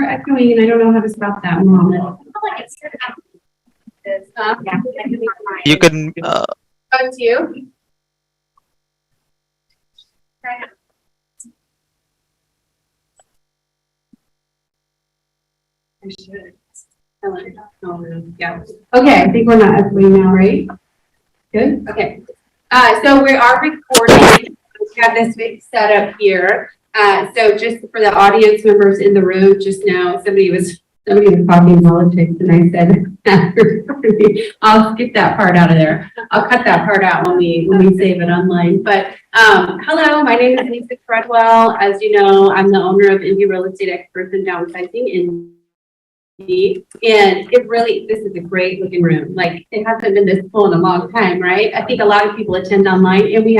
echoing, and I don't know how to stop that moment. You can. Oh, it's you. I should. Yeah. Okay, I think we're not echoing now, right? Good. Okay. So we are recording. We have this big setup here. So just for the audience members in the room, just know somebody was talking politics, and I said, I'll skip that part out of there. I'll cut that part out when we save it online. But hello, my name is Lisa Treadwell. As you know, I'm the owner of Indy Real Estate Experts in Downsizing Indy. And this is a great looking room. Like, it hasn't been this full in a long time, right? I think a lot of people attend online, and we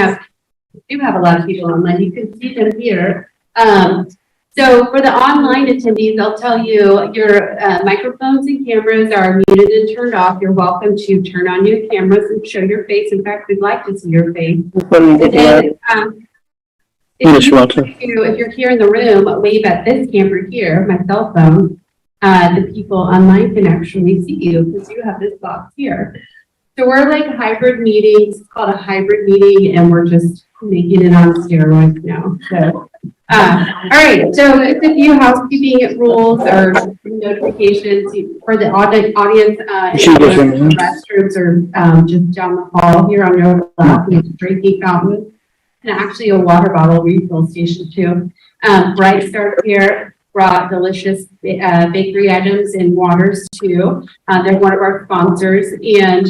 do have a lot of people online. You can see them here. So for the online attendees, I'll tell you, your microphones and cameras are muted and turned off. You're welcome to turn on your cameras and show your face. In fact, we'd like to see your face. And then, if you're here in the room, wave at this camera here, my cell phone. The people online can actually see you because you have this box here. So we're like hybrid meetings. It's called a hybrid meeting, and we're just making it on steroids now. So, all right. So it's a few housekeeping rules or notifications for the audience. The restrooms are just down the hall here on your left. There's a drinking fountain and actually a water bottle refill station too. BrightstarCare brought delicious bakery items and waters too. They're one of our sponsors, and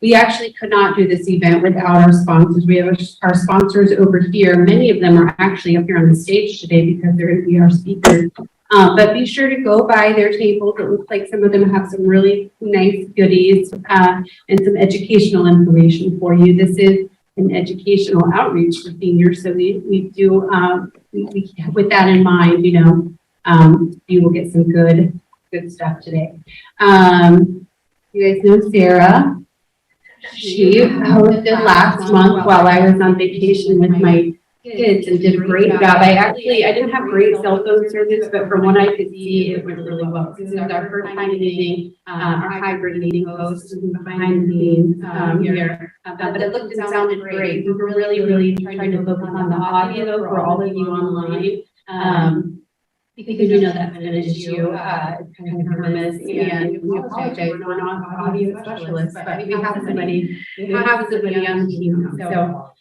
we actually could not do this event without our sponsors. We have our sponsors over here. Many of them are actually up here on the stage today because they're going to be our speakers. But be sure to go by their tables. It looks like some of them have some really nice goodies and some educational information for you. This is an educational outreach for seniors, so we do with that in mind, you will get some good stuff today. You guys know Sarah. She hosted last month while I was on vacation with my kids and did a great job. I didn't have great cell phone service, but from what I could see, it went really well. This is our first time meeting, our hybrid meeting host behind the scenes here. But it looked and sounded great. We were really trying to focus on the audio for all of you online. Because that's been an issue, it's kind of enormous, and we apologize, we're not audio specialists, but we have somebody on the team. So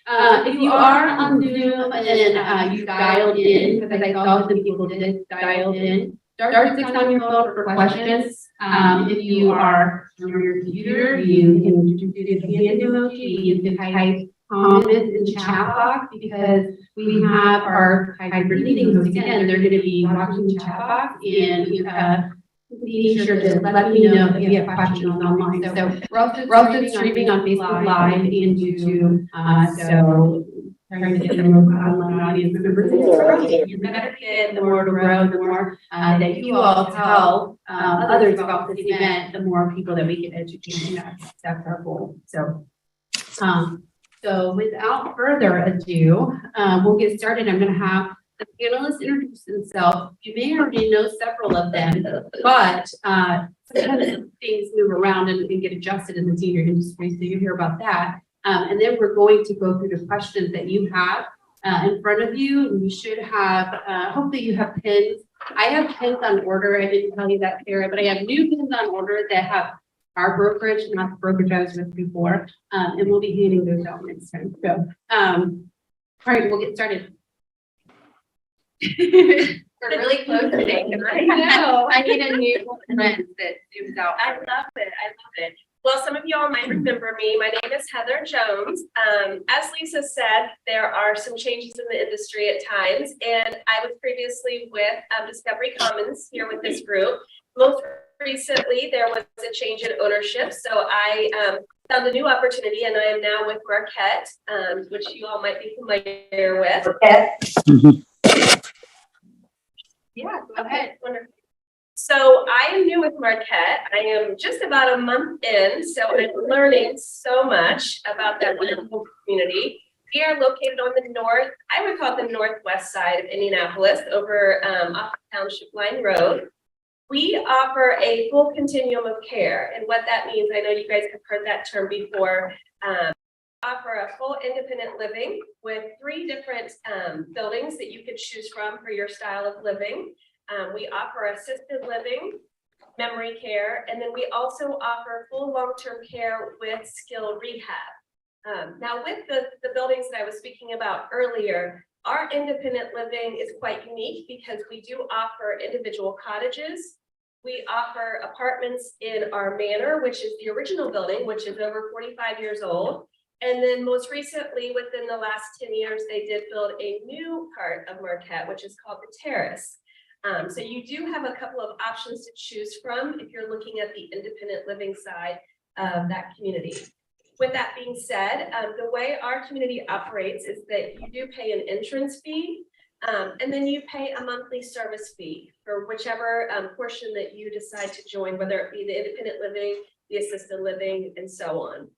if you are on Zoom and you dialed in, because I saw some people did dialed in, star 6 on your phone for questions. If you are on your computer, you can do the hand emoji, you can type comments in the chat box, because we have our hybrid meetings. Again, they're going to be watching the chat box and being sure to let me know if you have questions online. So we're also streaming on Facebook Live and YouTube. So trying to get the most online audience members. You're better kid, the more to grow, the more that you all tell others about this event, the more people that we can educate. That's our goal. So without further ado, we'll get started. I'm going to have the panelists introduce themselves. You may already know several of them, but sometimes things move around and get adjusted in the senior industry, so you hear about that. And then we're going to go through the questions that you have in front of you. You should have, hopefully you have pins. I have pins on order. I didn't tell you that, Sarah, but I have new pins on order that have our brokerage, not the brokerage I was with before, and we'll be handing those out next time. So, all right, we'll get started. We're really close today. I know. I need a new lens that zooms out. I love it. Well, some of you all might remember me. My name is Heather Jones. As Lisa said, there are some changes in the industry at times, and I was previously with Discovery Commons here with this group. Most recently, there was a change in ownership, so I found a new opportunity, and I am now with Marquette, which you all might be familiar with. Marquette. Yeah, go ahead. Wonderful. So I am new with Marquette. I am just about a month in, so I'm learning so much about that wonderful community. We are located on the north, I would call it the northwest side of Indianapolis, over off Township Line Road. We offer a full continuum of care, and what that means, I know you guys have heard that term before. Offer a full independent living with 3 different buildings that you could choose from for your style of living. We offer assisted living, memory care, and then we also offer full long-term care with skilled rehab. Now with the buildings that I was speaking about earlier, our independent living is quite unique because we do offer individual cottages. We offer apartments in our manor, which is the original building, which is over 45 years old. And then most recently, within the last 10 years, they did build a new part of Marquette, which is called the Terrace. So you do have a couple of options to choose from if you're looking at the independent living side of that community. With that being said, the way our community operates is that you do pay an entrance fee, and then you pay a monthly service fee for whichever portion that you decide to join, whether it be the independent living, the assisted living, and so on.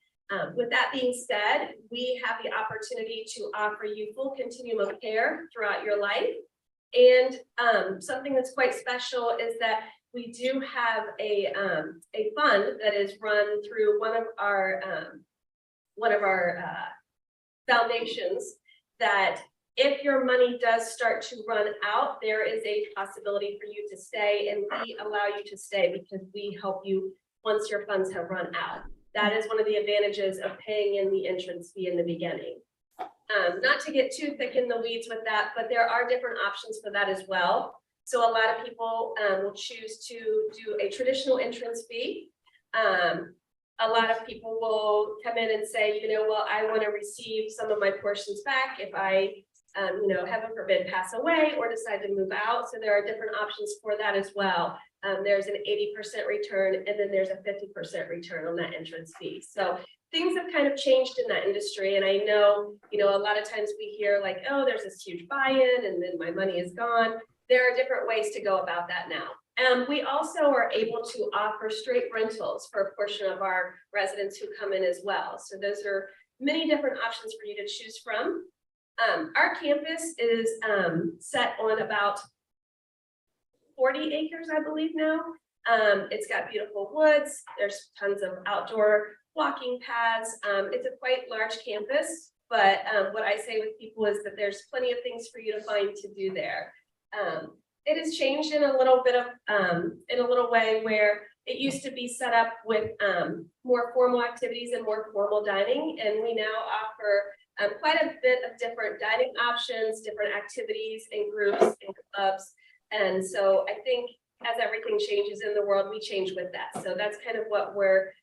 With that being said, we have the opportunity to offer you full continuum of care throughout your life. And something that's quite special is that we do have a fund that is run through one of our foundations, that if your money does start to run out, there is a possibility for you to stay, and we allow you to stay because we help you once your funds have run out. That is one of the advantages of paying in the entrance fee in the beginning. Not to get too thick in the weeds with that, but there are different options for that as well. So a lot of people will choose to do a traditional entrance fee. A lot of people will come in and say, you know, well, I want to receive some of my portions back if I, heaven forbid, pass away or decide to move out. So there are different options for that as well. There's an 80% return, and then there's a 50% return on that entrance fee. So things have kind of changed in that industry. And I know, a lot of times we hear like, oh, there's this huge buy-in and then my money is gone. There are different ways to go about that now. We also are able to offer straight rentals for a portion of our residents who come in as well. So those are many different options for you to choose from. Our campus is set on about 40 acres, I believe now. It's got beautiful woods. There's tons of outdoor walking paths. It's a quite large campus, but what I say with people is that there's plenty of things for you to find to do there. It has changed in a little bit of, in a little way where it used to be set up with more formal activities and more formal dining, and we now offer quite a bit of different dining options, different activities and groups and clubs. And so I think as everything changes in the world, we change with that. So that's kind of what we're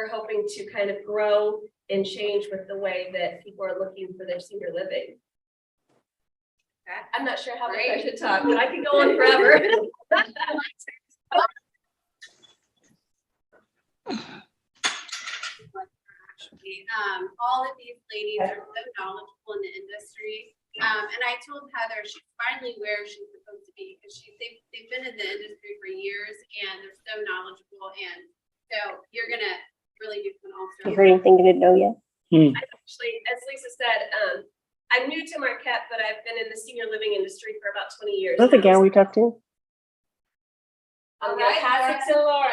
hoping to kind of grow and change with the way that people are looking for their senior living. I'm not sure how much I should talk, but I can go on forever. All of these ladies are so knowledgeable in the industry. And I told Heather she's finally where she's supposed to be, because they've been in the industry for years and they're so knowledgeable. And so you're gonna really do an all-star. You heard anything you didn't know yet? Actually, as Lisa said, I'm new to Marquette, but I've been in the senior living industry for about 20 years. That's the gal we talked to. All right, pass it to Laura.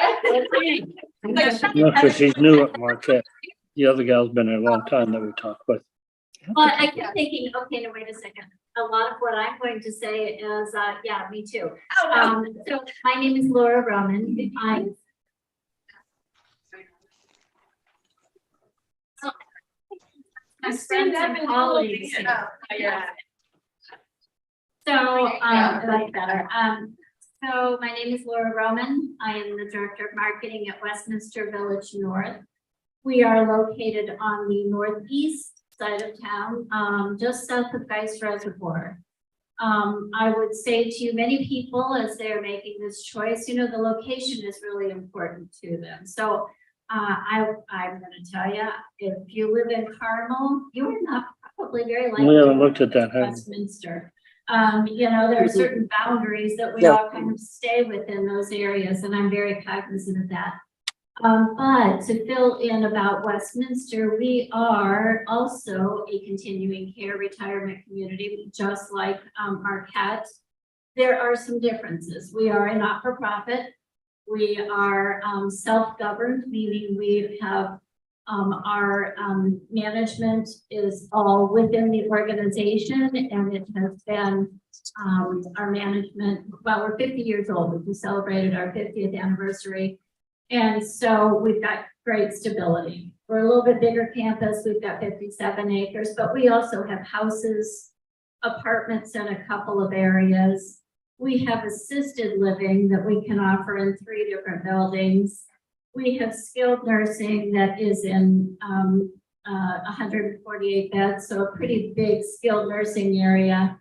No, because she's new at Marquette. The other gal's been there a long time that we talked with. Well, I keep thinking, okay, no, wait a second. A lot of what I'm going to say is, yeah, me too. So my name is Laura Roman. My friends and colleagues. Yeah. So, I like better. So my name is Laura Roman. I am the Director of Marketing at Westminster Village North. We are located on the northeast side of town, just south of Geist Reservoir. I would say to many people as they're making this choice, the location is really important to them. So I'm going to tell you, if you live in Carmel, you are not probably very likely. We haven't looked at that, have we? Westminster. There are certain boundaries that we all kind of stay within those areas, and I'm very cognizant of that. But to fill in about Westminster, we are also a continuing care retirement community, just like Marquette. There are some differences. We are a not-for-profit. We are self-governed, meaning we have our management is all within the organization, and it has been our management. Well, we're 50 years old. We celebrated our 50th anniversary. And so we've got great stability. We're a little bit bigger campus. We've got 57 acres, but we also have houses, apartments in a couple of areas. We have assisted living that we can offer in 3 different buildings. We have skilled nursing that is in 148 beds, so a pretty big skilled nursing area,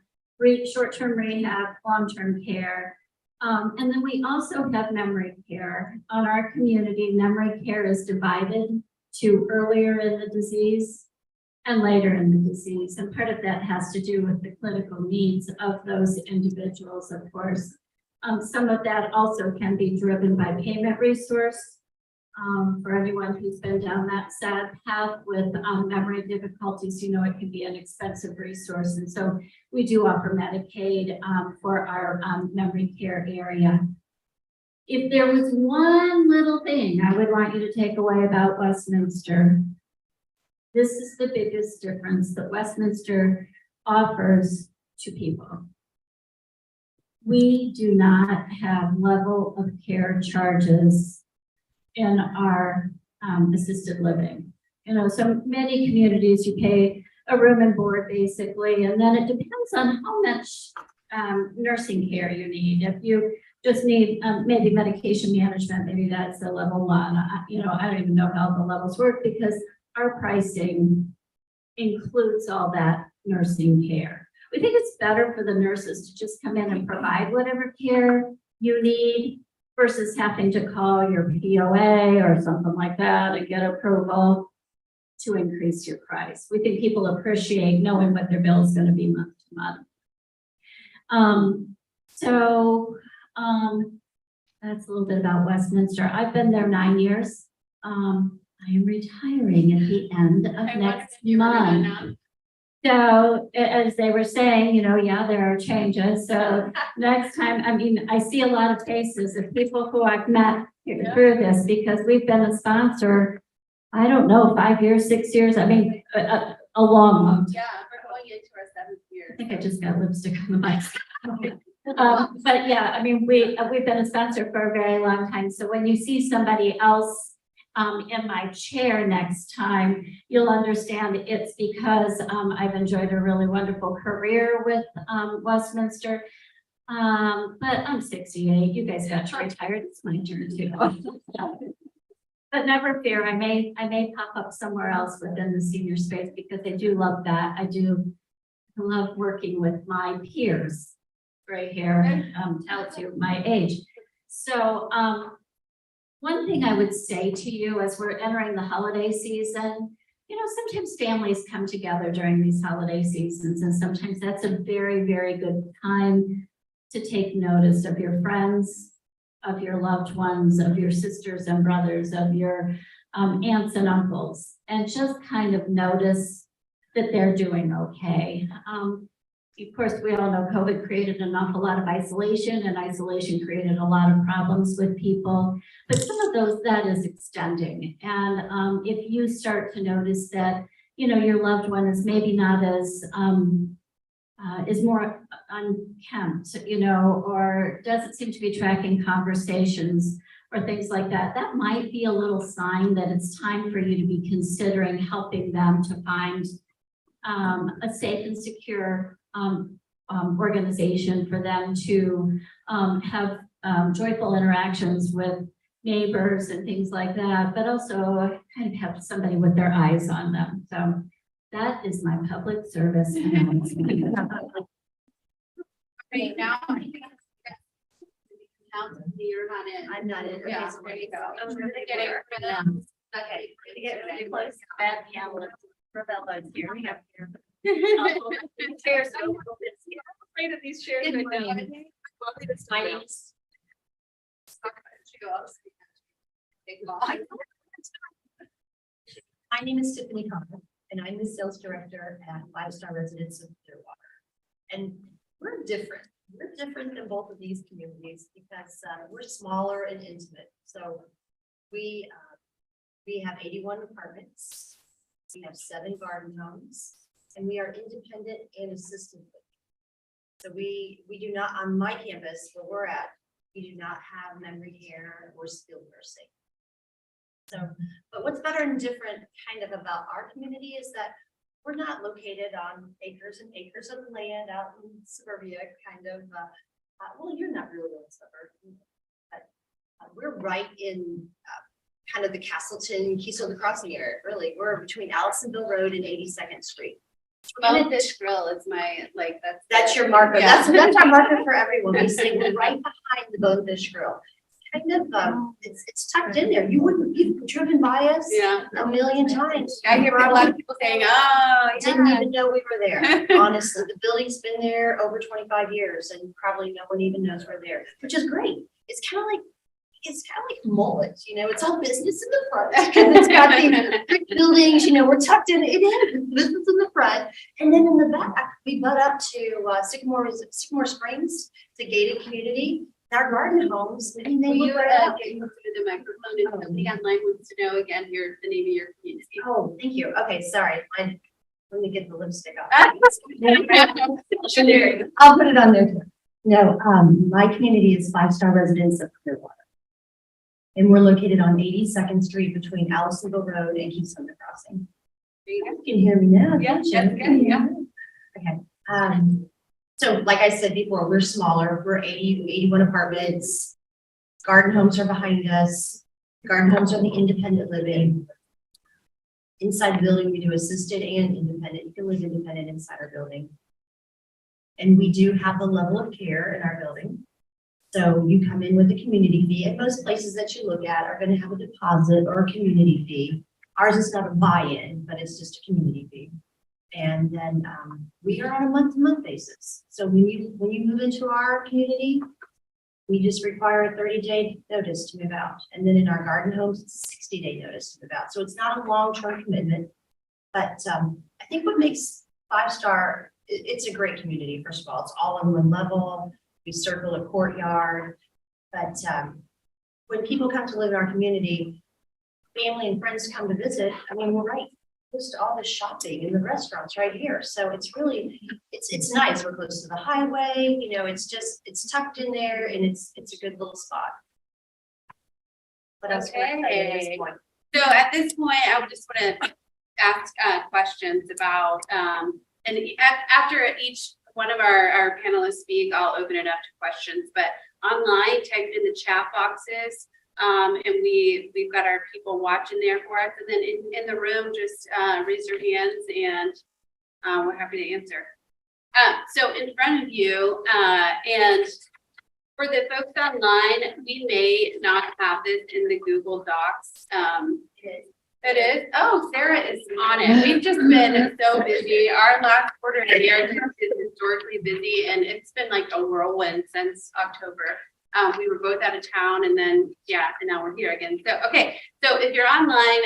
short-term rehab, long-term care. And then we also have memory care. On our community, memory care is divided to earlier in the disease and later in the disease. And part of that has to do with the clinical needs of those individuals, of course. Some of that also can be driven by payment resource. For anyone who's been down that sad path with memory difficulties, you know it can be an expensive resource. And so we do offer Medicaid for our memory care area. If there was one little thing I would want you to take away about Westminster, this is the biggest difference that Westminster offers to people. We do not have level of care charges in our assisted living. You know, so many communities you pay a room and board basically, and then it depends on how much nursing care you need. If you just need maybe medication management, maybe that's the level 1. You know, I don't even know how the levels work because our pricing includes all that nursing care. We think it's better for the nurses to just come in and provide whatever care you need versus having to call your POA or something like that and get approval to increase your price. We think people appreciate knowing what their bill is going to be month to month. That's a little bit about Westminster. I've been there 9 years. I am retiring at the end of next month. So as they were saying, you know, yeah, there are changes. So next time, I mean, I see a lot of faces of people who I've met through this because we've been a sponsor, I don't know, 5 years, 6 years. I mean, a long. Yeah, we're going into our 7th year. I think I just got lipstick on the mic. But yeah, I mean, we've been a sponsor for a very long time. So when you see somebody else in my chair next time, you'll understand it's because I've enjoyed a really wonderful career with Westminster. But I'm 68. You guys got retired. It's my turn too. But never fear, I may pop up somewhere else within the senior space because I do love that. I love working with my peers. Gray hair and tells you my age. So one thing I would say to you as we're entering the holiday season, you know, sometimes families come together during these holiday seasons, and sometimes that's a very, very good time to take notice of your friends, of your loved ones, of your sisters and brothers, of your aunts and uncles, and just kind of notice that they're doing okay. Of course, we all know COVID created an awful lot of isolation, and isolation created a lot of problems with people. But some of those, that is extending. And if you start to notice that, you know, your loved one is maybe not as, is more unkempt, you know, or doesn't seem to be tracking conversations or things like that, that might be a little sign that it's time for you to be considering helping them to find a safe and secure organization for them to have joyful interactions with neighbors and things like that, but also kind of have somebody with their eyes on them. So that is my public service announcement. Okay, now you're not in. I'm not in. Yeah, there you go. I'm gonna get it for them. Okay. Get really close. Bad camera. Rebellions here. We have here. Chairs. I'm afraid of these chairs right now. My name's My name is Tiffany Connor, and I'm the sales director at 5-Star Residence of Clearwater. And we're different. We're different than both of these communities because we're smaller and intimate. So we have 81 apartments. We have 7 garden homes, and we are independent and assisted living. So we do not, on my campus where we're at, we do not have memory care or skilled nursing. So, but what's better and different kind of about our community is that we're not located on acres and acres of land out in suburbia, kind of, well, you're not really in suburb, but we're right in kind of the Castleton, Keystone, the crossing area, really. We're between Allisonville Road and 82nd Street. Bonefish Grill is my, like, That's your marker. Yeah. That's our marker for everyone. We say we're right behind the Bonefish Grill. Kind of, it's tucked in there. You've driven by us Yeah. a million times. I hear a lot of people saying, oh, Didn't yeah. even know we were there. Honestly, the building's been there over 25 years and probably no one even knows we're there, which is great. It's kind of like mullet, you know, it's all business in the front. And it's got these brick buildings, you know, we're tucked in, it is business in the front. And then in the back, we butt up to Sycamore Springs, it's a gated community. Our garden homes, I mean, they Will look you right out. get you through the microphone if somebody online wants to know again the name of your community? Oh, thank you. Okay, sorry. Let me get the lipstick off. I'll put it on there too. No, my community is 5-Star Residence of Clearwater. And we're located on 82nd Street between Allisonville Road and Keystone Crossing. You can hear me now. Yeah, can't you? that's good, yeah. Okay. So like I said before, we're smaller. We're 81 apartments. Garden homes are behind us. Garden homes are the independent living. Inside the building, we do assisted and independent. You can live independent inside our building. And we do have the level of care in our building. So you come in with a community fee, and most places that you look at are going to have a deposit or a community fee. Ours is not a buy-in, but it's just a community fee. And then we are on a month-to-month basis. So when you move into our community, we just require a 30-day notice to move out. And then in our garden homes, it's a 60-day notice to move out. So it's not a long-term commitment. But I think what makes 5-Star, it's a great community, first of all. It's all on one level. We circle a courtyard. But when people come to live in our community, family and friends come to visit. I mean, we're right close to all the shopping and the restaurants right here. So it's really, it's nice. We're close to the highway, you know, it's tucked in there and it's a good little spot. But else can I tell you at this point? So at this point, I would just want to ask questions about, and after each one of our panelists speak, I'll open it up to questions, but online, type in the chat boxes. And we've got our people watching there for us. And then in the room, just raise your hands and we're happy to answer. So in front of you, and for the folks online, we may not have this in the Google Docs. It is. Oh, Sarah is on it. We've just been so busy. Our last quarter of the year is historically busy, and it's been like a whirlwind since October. We were both out of town, and then and now we're here again. So okay, so if you're online,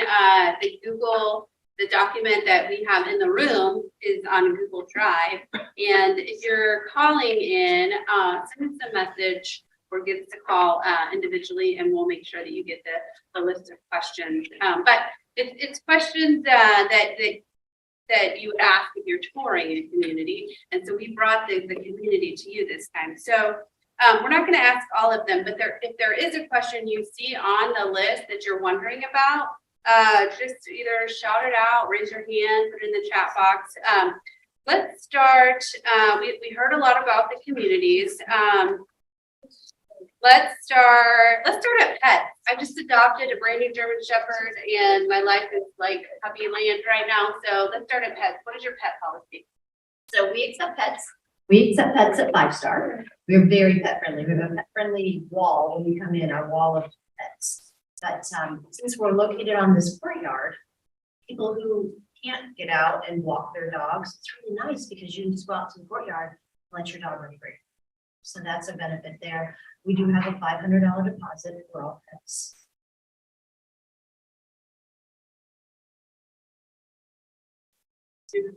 the document that we have in the room is on Google Drive, and if you're calling in, send us a message or give us a call individually, and we'll make sure that you get the list of questions. But it's questions that you would ask if you're touring a community, and so we brought the community to you this time. So. We're not going to ask all of them, but if there is a question you see on the list that you're wondering about, just either shout it out, raise your hand, put it in the chat box. Let's start. We heard a lot about the communities. Let's start at pets. I just adopted a brand new German Shepherd, and my life is like puppy land right now. So let's start at pets. What is your pet policy? So we accept pets. We accept pets at 5-Star. We're very pet friendly. We have a pet friendly wall when we come in, our wall of pets. But since we're located on this courtyard, people who can't get out and walk their dogs, it's really nice because you can just go out to the courtyard and let your dog run free. So that's a benefit there. We do have a $500 deposit for all pets.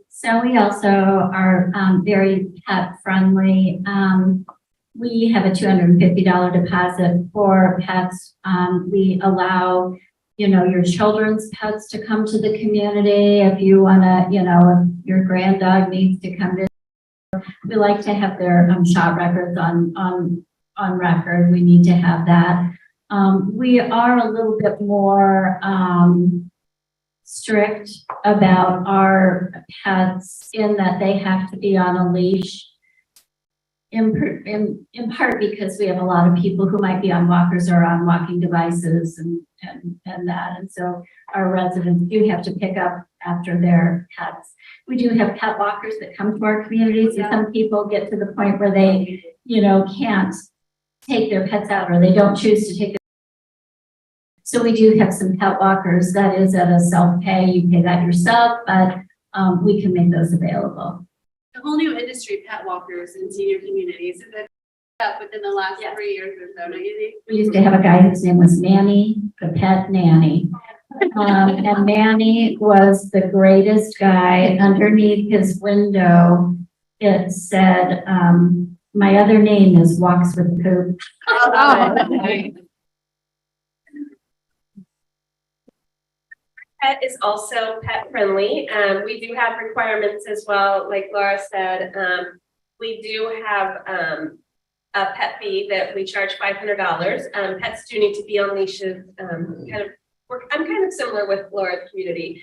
So we also are very pet friendly. We have a $250 deposit for pets. We allow, you know, your children's pets to come to the community. If you want to, you know, if your grand dog needs to come to, we like to have their shot records on record. We need to have that. We are a little bit more strict about our pets in that they have to be on a leash. In part because we have a lot of people who might be on walkers or on walking devices and that. And so our residents do have to pick up after their pets. We do have pet walkers that come to our communities, and some people get to the point where they, you know, can't take their pets out or they don't choose to take them. So we do have some pet walkers that is at a self-pay. You pay that yourself, but we can make those available. The whole new industry, pet walkers in senior communities, is that up within the last 3 years or so, don't you think? We used to have a guy whose name was Manny, the pet nanny. And Manny was the greatest guy. Underneath his window, it said, my other name is Walks with Poop. Pet is also pet friendly. We do have requirements as well. Like Laura said, we do have a pet fee that we charge $500. Pets do need to be on leashes. I'm kind of similar with Laura's community.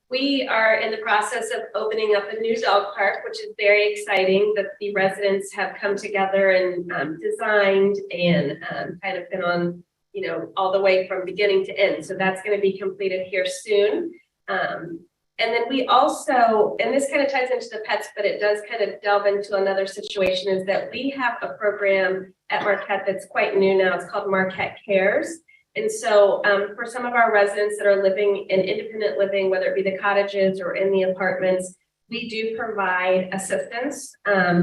We are in the process of opening up a new dog park, which is very exciting that the residents have come together and designed and kind of been on, you know, all the way from beginning to end. So that's going to be completed here soon. And then we also, and this kind of ties into the pets, but it does kind of delve into another situation, is that we have a program at Marquette that's quite new now. It's called Marquette Cares. And so for some of our residents that are living in independent living, whether it be the cottages or in the apartments, we do provide assistance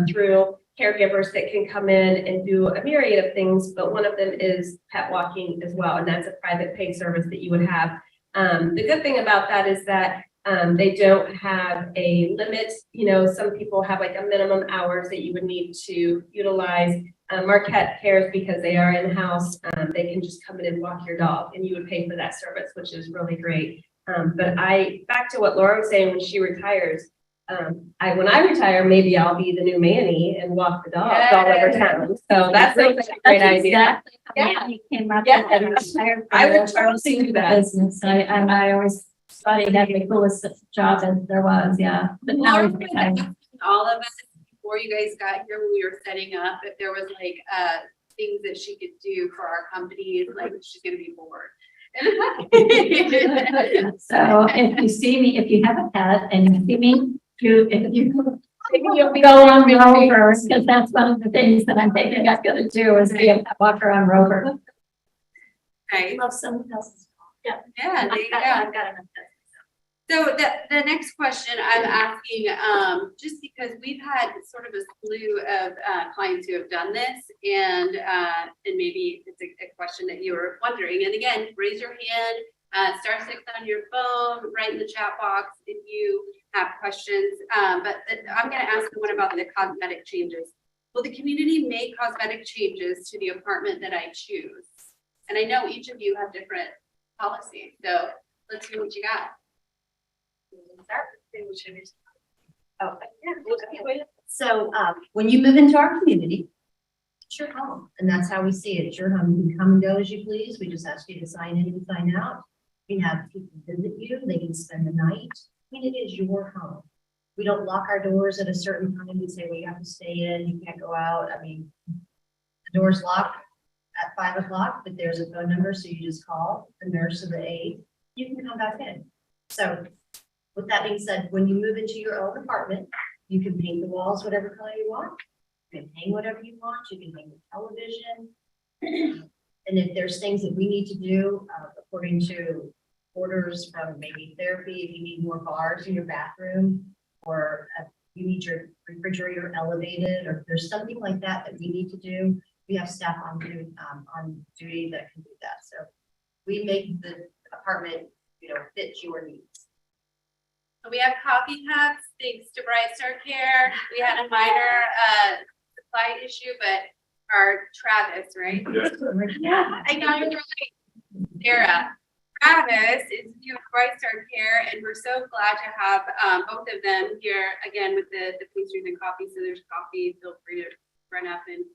through caregivers that can come in and do a myriad of things, but one of them is pet walking as well. And that's a private paid service that you would have. The good thing about that is that they don't have a limit. You know, some people have like a minimum hours that you would need to utilize. Marquette Cares, because they are in-house, they can just come in and walk your dog and you would pay for that service, which is really great. But back to what Laura was saying, when she retires, when I retire, maybe I'll be the new Manny and walk the dogs all over town. So that's a great idea. Exactly. Yeah. Came up Yeah. with I would totally do that. business. I always thought he had the coolest job as there was. Yeah. But now he's retired. All of us, before you guys got here, when we were setting up, if there was like things that she could do for our company, like she's gonna be bored. So if you see me, if you have a pet and you see me, you'll go on Rover, because that's one of the things that I'm thinking I'm gonna do is be a pet walker on Rover. Right. Love someone else's. Yeah. Yeah, there you go. I've got enough pets. So the next question I'm asking, just because we've had sort of a slew of clients who have done this, and maybe it's a question that you were wondering. And again, raise your hand, *6 on your phone, write in the chat box if you have questions. But I'm going to ask the one about the cosmetic changes. Will the community make cosmetic changes to the apartment that I choose? And I know each of you have different policies, so let's hear what you got. So when you move into our community, it's your home, and that's how we see it. It's your home. You can come and go as you please. We just ask you to sign in and sign out. We have people visit you. They can spend the night. I mean, it is your home. We don't lock our doors at a certain time. We say, well, you have to stay in. You can't go out. I mean, the door's locked at 5 o'clock, but there's a phone number, so you just call the nurse or the aide. You can come back in. So with that being said, when you move into your own apartment, you can paint the walls whatever color you want. You can hang whatever you want. You can hang the television. And if there's things that we need to do, according to orders from maybe therapy, if you need more bars in your bathroom, or you need your refrigerator elevated, or if there's something like that that we need to do, we have staff on duty that can do that. So we make the apartment, fit your needs. We have coffee cups, thanks to BrightstarCare. We had a minor supply issue, but our Travis, right? Yeah, I know you're right. Sarah. Travis is new with BrightstarCare, and we're so glad to have both of them here again with the pastries and coffee. So there's coffee. Feel free to run up and.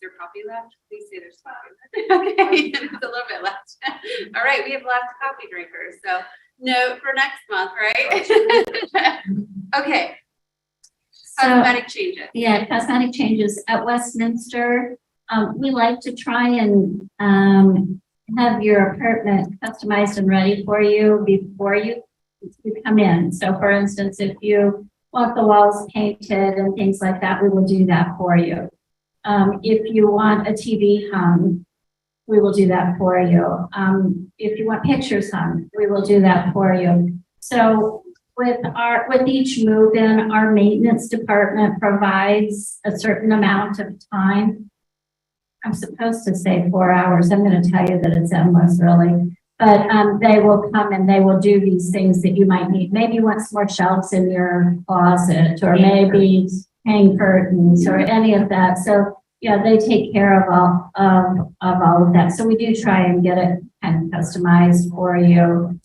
Is there coffee left? Please say there's coffee left. Okay, it's a little bit left. All right, we have lots of coffee drinkers. So no for next month, right? Okay. Cosmetic changes. Yeah, cosmetic changes at Westminster. We like to try and have your apartment customized and ready for you before you come in. So for instance, if you want the walls painted and things like that, we will do that for you. If you want a TV hung, we will do that for you. If you want pictures hung, we will do that for you. So with each move-in, our maintenance department provides a certain amount of time. I'm supposed to say 4 hours. I'm going to tell you that it's endless, really. But they will come and they will do these things that you might need. Maybe you want some more shelves in your closet, or maybe hang curtains or any of that. So yeah, they take care of all of that. So we do try and get it kind of customized for you.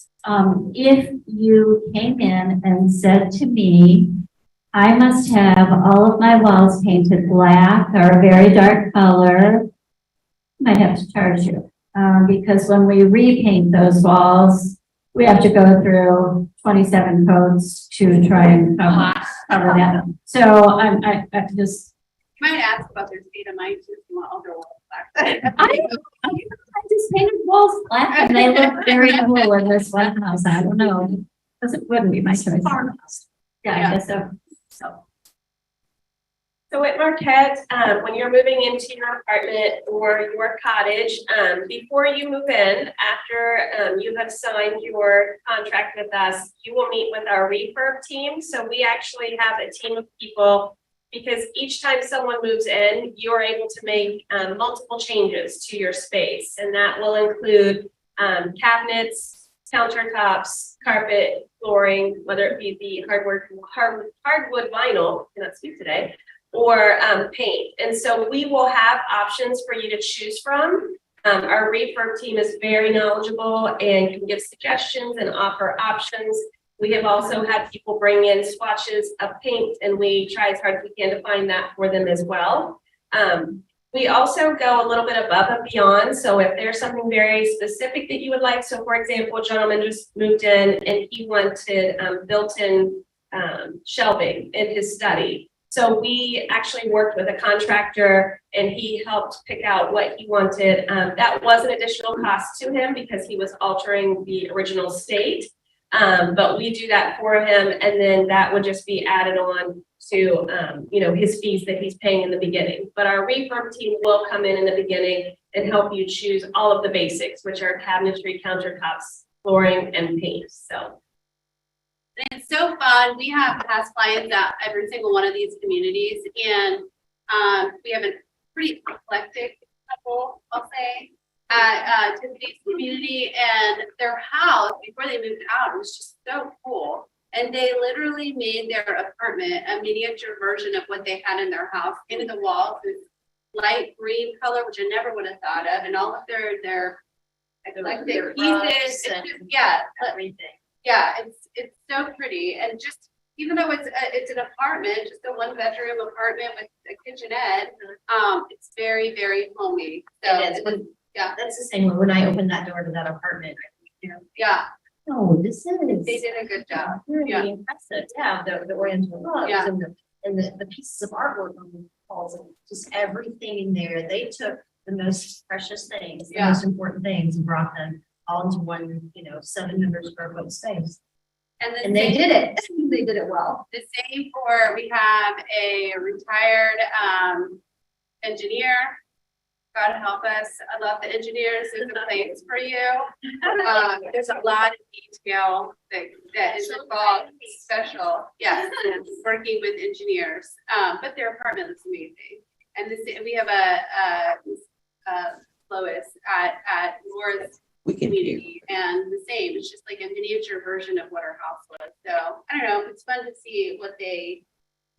If you came in and said to me, I must have all of my walls painted black or a very dark color, I might have to charge you. Because when we repaint those walls, we have to go through 27 codes to try and cover that. So I just. You might ask about their state of mind too, if you want all their walls black. I just painted walls black and they look very cool in this one house. I don't know. Because it wouldn't be my choice. Yeah, I guess so. So at Marquette, when you're moving into your apartment or your cottage, before you move in, after you have signed your contract with us, you will meet with our refurb team. So we actually have a team of people, because each time someone moves in, you're able to make multiple changes to your space. And that will include cabinets, countertops, carpet, flooring, whether it be the hardwood vinyl, I cannot speak today, or paint. And so we will have options for you to choose from. Our refurb team is very knowledgeable and can give suggestions and offer options. We have also had people bring in swatches of paint, and we try as hard as we can to find that for them as well. We also go a little bit above and beyond. So if there's something very specific that you would like, so for example, a gentleman just moved in and he wanted built-in shelving in his study. So we actually worked with a contractor and he helped pick out what he wanted. That was an additional cost to him because he was altering the original state. But we do that for him, and then that would just be added on to his fees that he's paying in the beginning. But our refurb team will come in the beginning and help you choose all of the basics, which are cabinetry, countertops, flooring, and paint. So it's so fun. We have past clients at every single one of these communities, and we have a pretty eclectic couple, I'll say, at Tiffany's community, and their house before they moved out was just so cool. And they literally made their apartment a miniature version of what they had in their house. Into the walls, this light green color, which I never would have thought of, and all of their eclectic pieces. Everything. Yeah, it's so pretty, and just even though it's an apartment, just a 1-bedroom apartment with a kitchenette, it's very, very homey. So It is. yeah, That's the same when I opened that door to that apartment. yeah, Oh, this is. they did a good job. Really Yeah. impressive. Yeah, the oriental rugs Yeah. and the pieces of artwork on the walls, and just everything in there. They took the most precious things, the Yeah. most important things, and brought them all into one, 700 square foot space. And They did it. They did it well. The same for, we have a retired engineer. God help us. I love the engineers. There's a place for you. There's a lot of detail that is involved, special. Yes, working with engineers. But their apartment is amazing. And we have a Lois at Laura's We can hear. community, and the same, it's just like a miniature version of what our house was. So I don't know, it's fun to see what they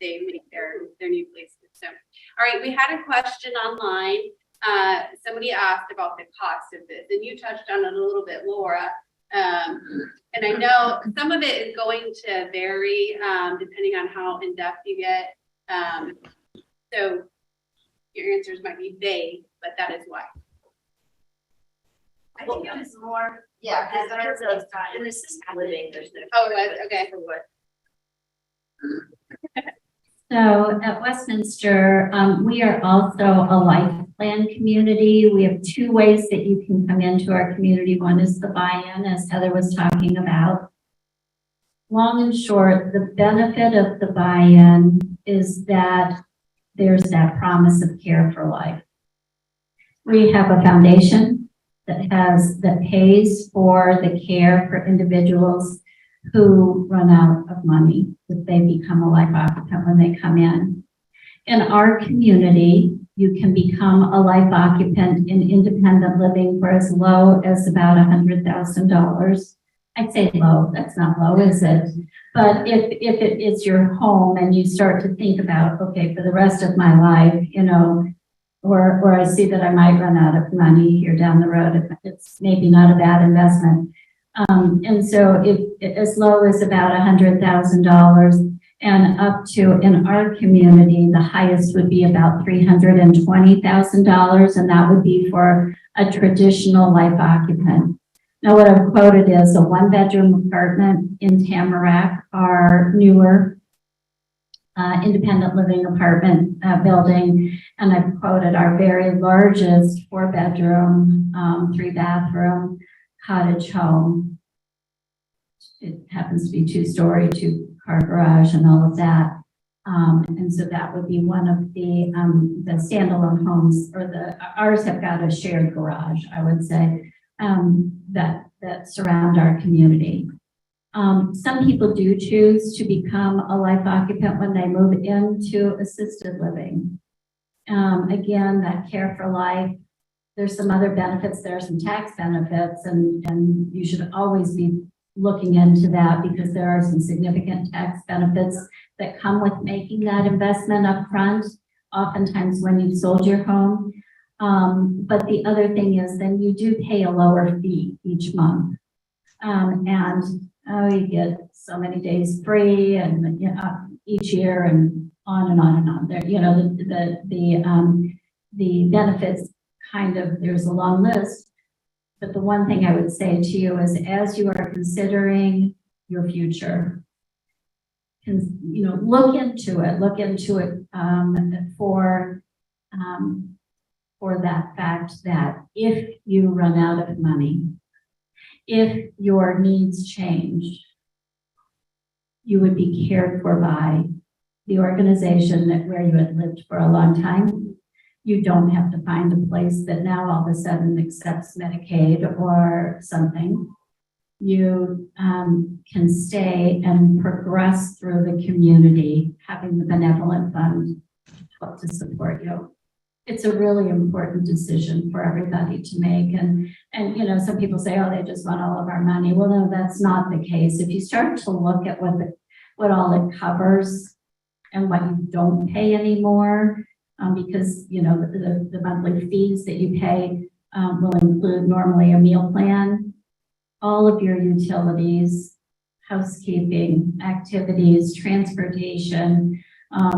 make their new places. So, all right, we had a question online. Somebody asked about the cost of this, and you touched on it a little bit, Laura. And I know some of it is going to vary depending on how in depth you get. So your answers might be vague, but that is why. I think it was more. Yeah, As terms of, in assisted living, there's no. Oh, it was? Okay. For what? So at Westminster, we are also a life plan community. We have two ways that you can come into our community. One is the buy-in, as Heather was talking about. Long and short, the benefit of the buy-in is that there's that promise of care for life. We have a foundation that pays for the care for individuals who run out of money if they become a life occupant when they come in. In our community, you can become a life occupant in independent living for as low as about $100,000. I'd say low, that's not low, is it? But if it is your home and you start to think about, okay, for the rest of my life, you know, or I see that I might run out of money here down the road, it's maybe not a bad investment. And so if as low as about $100,000 and up to, in our community, the highest would be about $320,000, and that would be for a traditional life occupant. Now, what I've quoted is a one-bedroom apartment in Tamarack, our newer independent living apartment building, and I've quoted our very largest four-bedroom, three-bathroom cottage home. It happens to be two-story, two-car garage, and all of that. And so that would be one of the standalone homes, or ours have got a shared garage, I would say, that surround our community. Some people do choose to become a life occupant when they move into assisted living. Again, that care for life, there's some other benefits, there are some tax benefits, and you should always be looking into that because there are some significant tax benefits that come with making that investment up front, oftentimes when you've sold your home. But the other thing is then you do pay a lower fee each month. You get so many days free and each year and on and on and on. There, you know, the benefits kind of, there's a long list. But the one thing I would say to you is, as you are considering your future, look into it for that fact that if you run out of money, if your needs change, you would be cared for by the organization where you had lived for a long time. You don't have to find a place that now all of a sudden accepts Medicaid or something. You can stay and progress through the community, having the benevolent fund help to support you. It's a really important decision for everybody to make. And some people say, oh, they just want all of our money. Well, no, that's not the case. If you start to look at what all it covers and what you don't pay anymore, because the monthly fees that you pay will include normally a meal plan, all of your utilities, housekeeping, activities, transportation,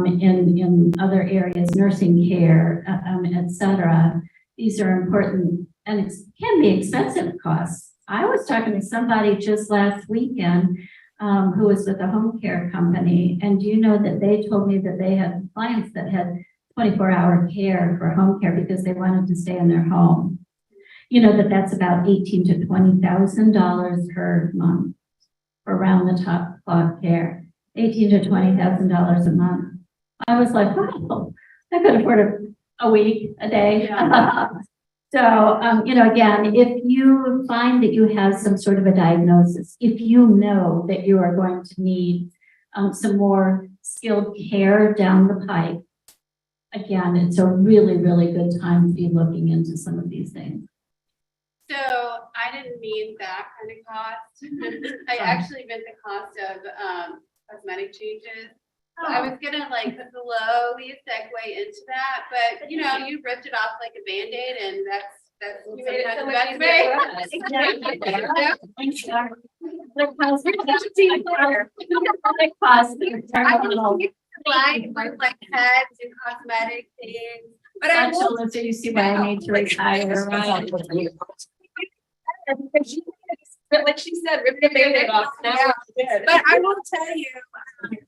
in other areas, nursing care, etc. These are important, and it can be expensive costs. I was talking to somebody just last weekend who was with a home care company, and do you know that they told me that they had clients that had 24-hour care for home care because they wanted to stay in their home. You know that's about $18,000 to $20,000 per month for round-the-clock care. $18,000 to $20,000 a month. I was like, wow, I could afford a week, a day. Yeah. So, again, if you find that you have some sort of a diagnosis, if you know that you are going to need some more skilled care down the pipe, again, it's a really, really good time to be looking into some of these things. So I didn't mean that kind of cost. I actually meant the cost of cosmetic changes. So I was gonna like slowly segue into that, but you know, you ripped it off like a Band-Aid and that's You made it so sometimes much the easier best for way. us. Like for like pets and cosmetic things, but I will So you see why I need to retire, right? Like she said, rip the Band-Aid off. Now we're good. But I will tell you,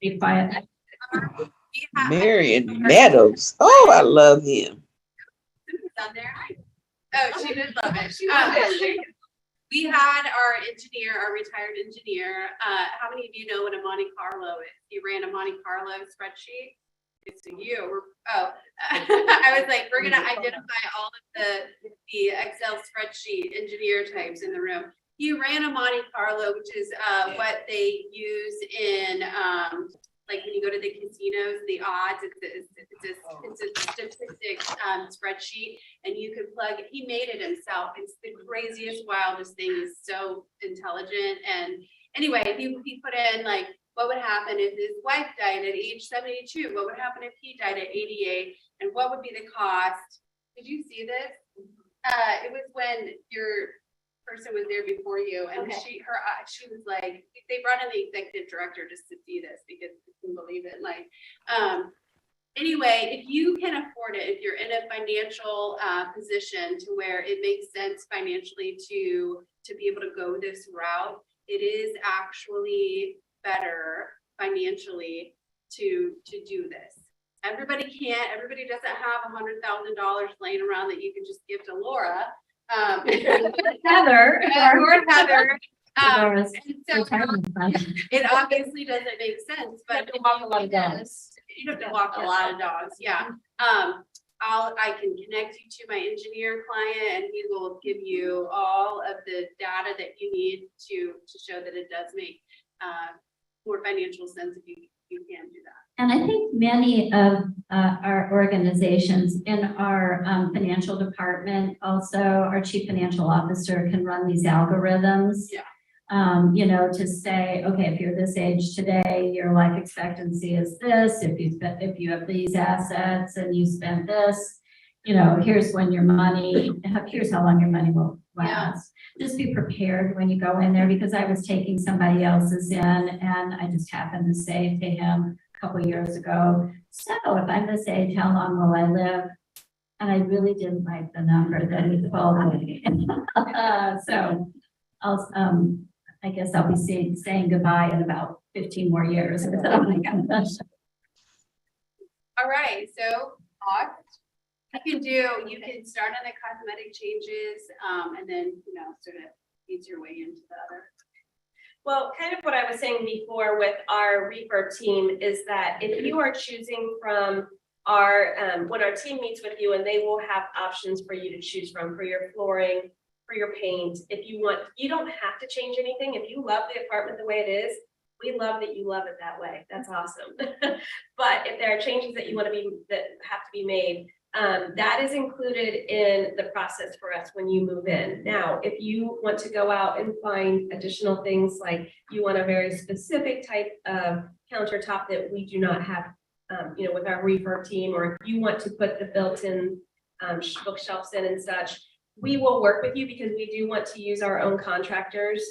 Be quiet. we have Marion Meadows. Oh, I love him. on there. Oh, she did love it. We had our engineer, our retired engineer. How many of you know what a Monte Carlo is? He ran a Monte Carlo spreadsheet. It's you. I was like, we're gonna identify all of the Excel spreadsheet engineer types in the room. He ran a Monte Carlo, which is what they use in like when you go to the casinos, the odds. It's a statistics spreadsheet, and you could plug. He made it himself. It's the craziest, wildest thing. He's so intelligent. And anyway, he put in like, what would happen if his wife died at age 72? What would happen if he died at 88? And what would be the cost? Did you see this? It was when your person was there before you, and she was like, they brought in the executive director just to see this because I couldn't believe it. Like, anyway, if you can afford it, if you're in a financial position to where it makes sense financially to be able to go this route, it is actually better financially to do this. Everybody doesn't have $100,000 laying around that you can just give to Laura. Heather. Or Heather. Laura's And so retirement fund. it obviously doesn't make sense, but You have to walk a lot of dogs. you have to walk a lot of dogs, yeah. I can connect you to my engineer client, and he will give you all of the data that you need to show that it does make more financial sense if you can do that. And I think many of our organizations in our financial department, also our chief financial officer can run these algorithms. Yeah. You know, to say, okay, if you're this age today, your life expectancy is this. If you have these assets and you spend this, you know, here's when your money, here's how long your money will last. Just be prepared when you go in there, because I was taking somebody else's in, and I just happened to say to him a couple of years ago, so if I'm this age, how long will I live? And I really didn't like the number that he told me. So I guess I'll be saying goodbye in about 15 more years. All right, so you can start on the cosmetic changes, and then, you know, sort of ease your way into the other. Well, kind of what I was saying before with our refurb team is that if you are choosing from our, when our team meets with you, and they will have options for you to choose from for your flooring, for your paint. If you want, you don't have to change anything. If you love the apartment the way it is, we love that you love it that way. That's awesome. But if there are changes that that have to be made, that is included in the process for us when you move in. Now, if you want to go out and find additional things, like you want a very specific type of countertop that we do not have, you know, with our refurb team, or if you want to put the built-in bookshelves in and such, we will work with you, because we do want to use our own contractors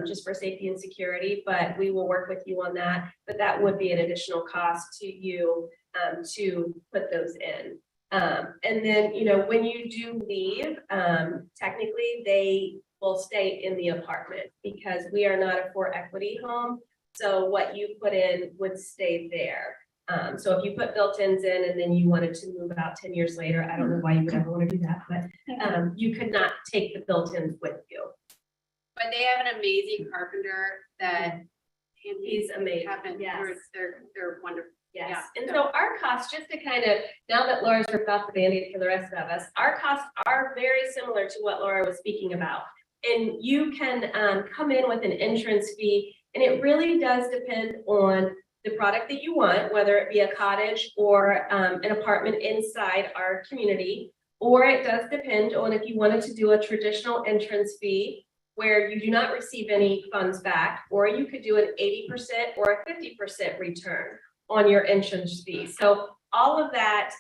just for safety and security, but we will work with you on that. But that would be an additional cost to you to put those in. And then, you know, when you do leave, technically they will stay in the apartment, because we are not a for equity home. So what you put in would stay there. So if you put built-ins in and then you wanted to move out 10 years later, I don't know why you would ever want to do that, but you could not take the built-ins with you. But they have an amazing carpenter that He's amazing. Yes. They're wonderful. Yes. Yeah. And so our costs, just to kind of, now that Laura's ripped off the Band-Aid for the rest of us, our costs are very similar to what Laura was speaking about. And you can come in with an entrance fee, and it really does depend on the product that you want, whether it be a cottage or an apartment inside our community. Or it does depend on if you wanted to do a traditional entrance fee where you do not receive any funds back, or you could do an 80% or a 50% return on your entrance fee. So all of that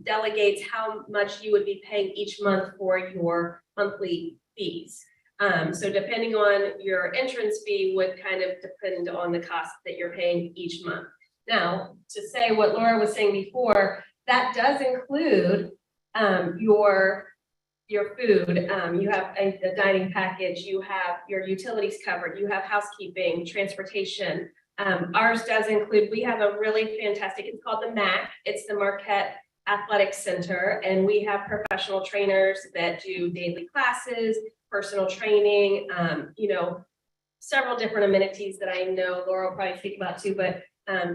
delegates how much you would be paying each month for your monthly fees. So depending on your entrance fee would kind of depend on the cost that you're paying each month. Now, to say what Laura was saying before, that does include your food. You have a dining package, you have your utilities covered, you have housekeeping, transportation. Ours does include, we have a really fantastic, it's called the MAC. It's the Marquette Athletic Center. And we have professional trainers that do daily classes, personal training, you know, several different amenities that I know Laura will probably speak about too, but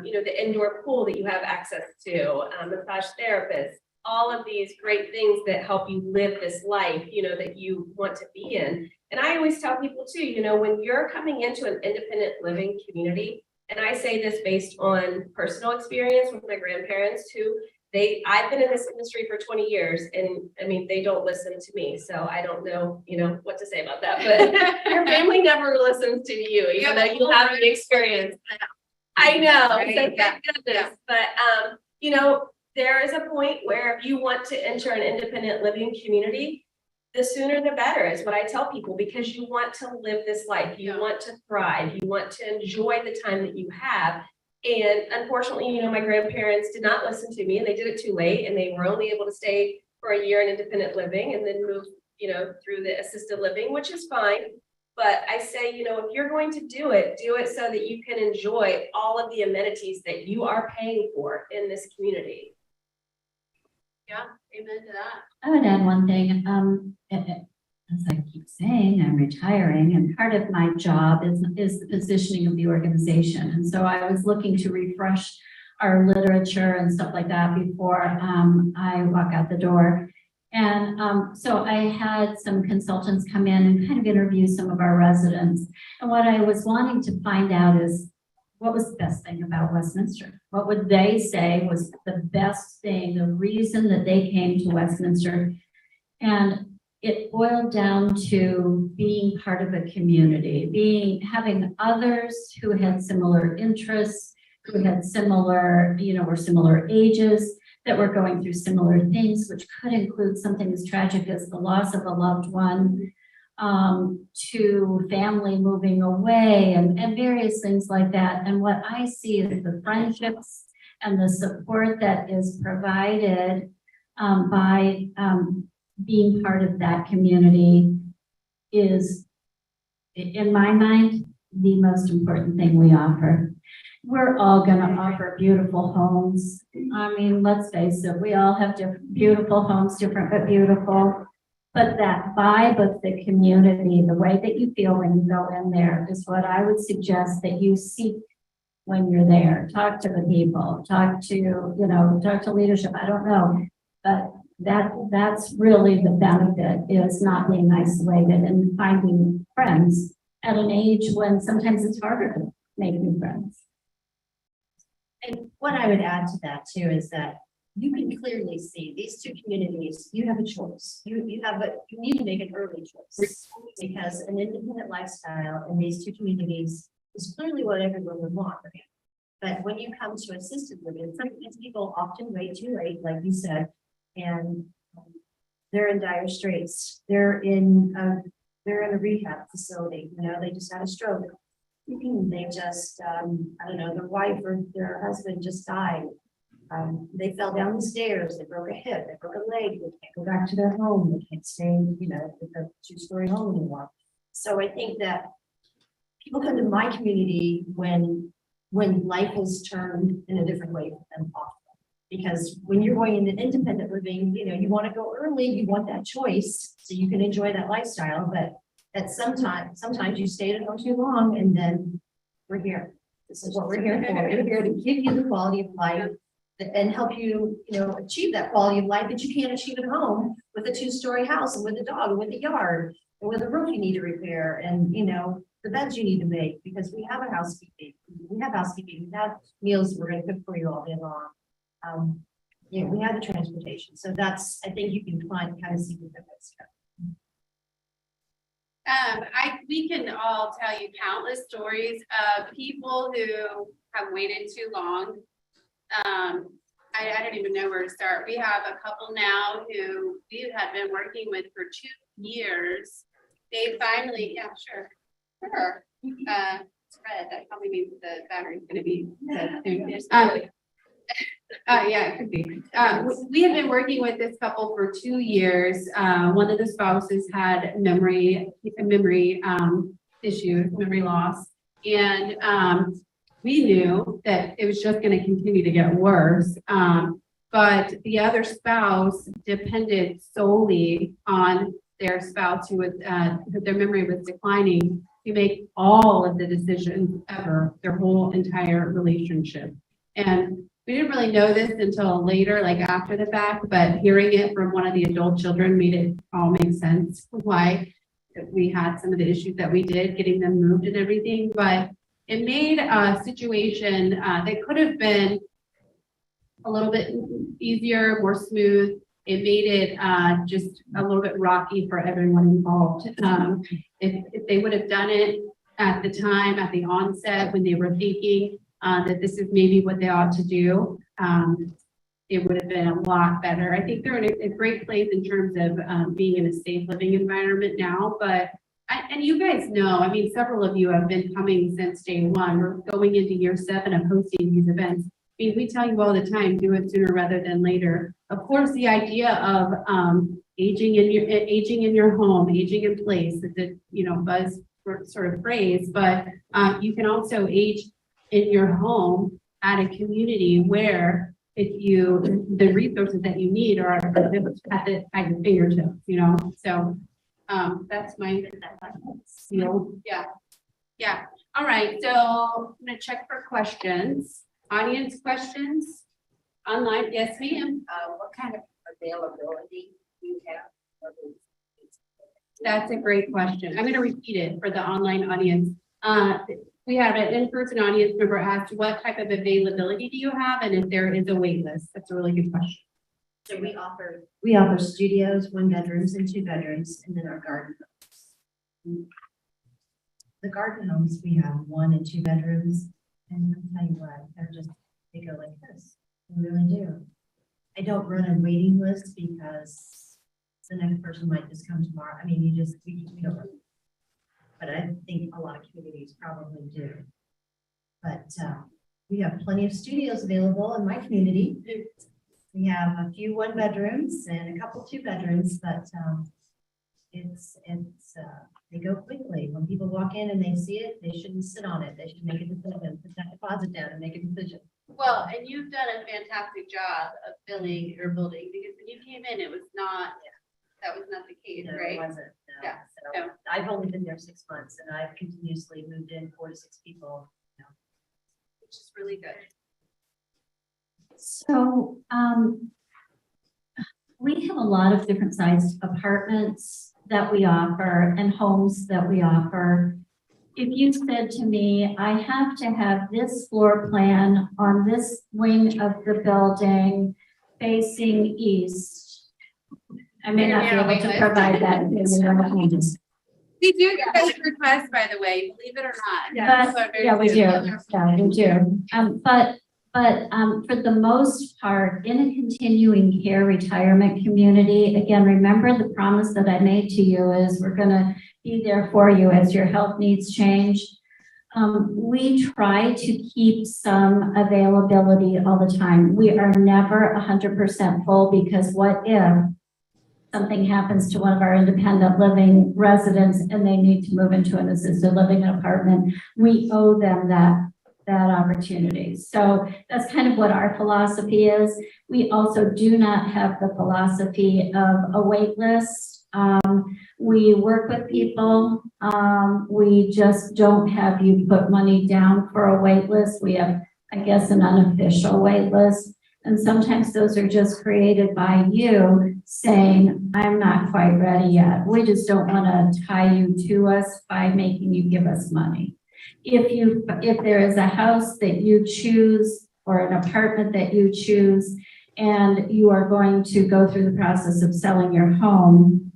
you know, the indoor pool that you have access to, massage therapists, all of these great things that help you live this life, you know, that you want to be in. And I always tell people too, you know, when you're coming into an independent living community, and I say this based on personal experience with my grandparents who I've been in this industry for 20 years, and I mean, they don't listen to me. So I don't know, you know, what to say about that, but your family never listens to you, even though you have an experience. I know, so thank goodness. But, you know, there is a point where if you want to enter an independent living community, the sooner the better is what I tell people, because you want to live this life. You want to thrive. You want to enjoy the time that you have. And unfortunately, you know, my grandparents did not listen to me, and they did it too late, and they were only able to stay for a year in independent living and then move, you know, through the assisted living, which is fine. But I say, you know, if you're going to do it so that you can enjoy all of the amenities that you are paying for in this community. Yeah, amen to that. I would add one thing. As I keep saying, I'm retiring, and part of my job is the positioning of the organization. And so I was looking to refresh our literature and stuff like that before I walk out the door. And so I had some consultants come in and kind of interview some of our residents. And what I was wanting to find out is, what was the best thing about Westminster? What would they say was the best thing, the reason that they came to Westminster? And it boiled down to being part of a community, having others who had similar interests, who had similar, you know, were similar ages, that were going through similar things, which could include something as tragic as the loss of a loved one, to family moving away and various things like that. And what I see is the friendships and the support that is provided by being part of that community is, in my mind, the most important thing we offer. We're all going to offer beautiful homes. I mean, let's face it, we all have different beautiful homes, different but beautiful. But that vibe of the community, the way that you feel when you go in there, is what I would suggest that you seek when you're there. Talk to the people, talk to leadership. I don't know, but that's really the benefit, is not being isolated and finding friends at an age when sometimes it's harder to make new friends. And what I would add to that too is that you can clearly see these two communities, you have a choice. You need to make an early choice, because an independent lifestyle in these two communities is clearly what everyone would want. But when you come to assisted living, sometimes people often wait too late, like you said, and they're in dire straits. They're in a rehab facility. You know, they just had a stroke. They just, I don't know, their wife or their husband just died. They fell down the stairs, they broke a hip, they broke a leg, they can't go back to their home, they can't stay, you know, with a two-story home anymore. So I think that people come to my community when life has turned in a different way for them often. Because when you're going into independent living, you know, you want to go early, you want that choice so you can enjoy that lifestyle, but at sometimes you stay at home too long, and then we're here. This is what we're here for. We're here to give you the quality of life and help you, you know, achieve that quality of life that you can't achieve at home with a two-story house and with a dog and with a yard and with a roof you need to repair and, you know, the beds you need to make, because we have housekeeping, we have meals we're going to cook for you all day long. Yeah, we have the transportation, so that's, I think you can find, kind of see what that's. We can all tell you countless stories of people who have waited too long. I don't even know where to start. We have a couple now who we had been working with for 2 years. They finally, yeah, sure. It's red, that probably means the battery's gonna be dead soon. Yeah, it could be. We have been working with this couple for 2 years. One of the spouses had memory issues, memory loss. And we knew that it was just going to continue to get worse. But the other spouse depended solely on their spouse who was, their memory was declining to make all of the decisions ever, their whole entire relationship. And we didn't really know this until later, like after the fact, but hearing it from one of the adult children made it all make sense why we had some of the issues that we did, getting them moved and everything. But it made a situation that could have been a little bit easier, more smooth. It made it just a little bit rocky for everyone involved. If they would have done it at the time, at the onset, when they were thinking that this is maybe what they ought to do, it would have been a lot better. I think they're in a great place in terms of being in a safe living environment now, but and you guys know, I mean, several of you have been coming since day one. We're going into year 7 of hosting these events. I mean, we tell you all the time, do it sooner rather than later. Of course, the idea of aging in your home, aging in place, is a buzz sort of phrase, but you can also age in your home at a community where the resources that you need are at your fingertips, So that's my seal. Yeah. All right. So I'm gonna check for questions. Audience questions? Online? Yes, ma'am. What kind of availability do you have? That's a great question. I'm going to repeat it for the online audience. We have an in-person audience member asked, what type of availability do you have? And if there is a wait list? That's a really good question. So we offer studios, 1 bedrooms and 2 bedrooms, and then our garden homes. The garden homes, we have 1 and 2 bedrooms, and I'll tell you what, they go like this. They really do. I don't run a waiting list because the next person might just come tomorrow. I mean, we don't run. But I think a lot of communities probably do. But we have plenty of studios available in my community. We have a few 1 bedrooms and a couple 2 bedrooms, but they go quickly. When people walk in and they see it, they shouldn't sit on it. They should make a decision, put that deposit down and make a decision. Well, and you've done a fantastic job of filling your building, because when you came in, it was not, that was not the case, No, right? it wasn't. No. Yeah, So no. I've only been there 6 months and I've continuously moved in 4 to 6 people. Which is really good. So, we have a lot of different sized apartments that we offer and homes that we offer. If you said to me, I have to have this floor plan on this wing of the building facing east, I may not be able to provide that. We do get those requests, by the way, believe it or not. Yeah, we do. Yeah, we do. But for the most part, in a continuing care retirement community, again, remember the promise that I made to you is we're going to be there for you as your health needs change. We try to keep some availability all the time. We are never 100% full, because what if something happens to one of our independent living residents and they need to move into an assisted living apartment? We owe them that opportunity. So that's kind of what our philosophy is. We also do not have the philosophy of a wait list. We work with people. We just don't have you put money down for a wait list. We have, I guess, an unofficial wait list. And sometimes those are just created by you saying, I'm not quite ready yet. We just don't want to tie you to us by making you give us money. If there is a house that you choose or an apartment that you choose and you are going to go through the process of selling your home,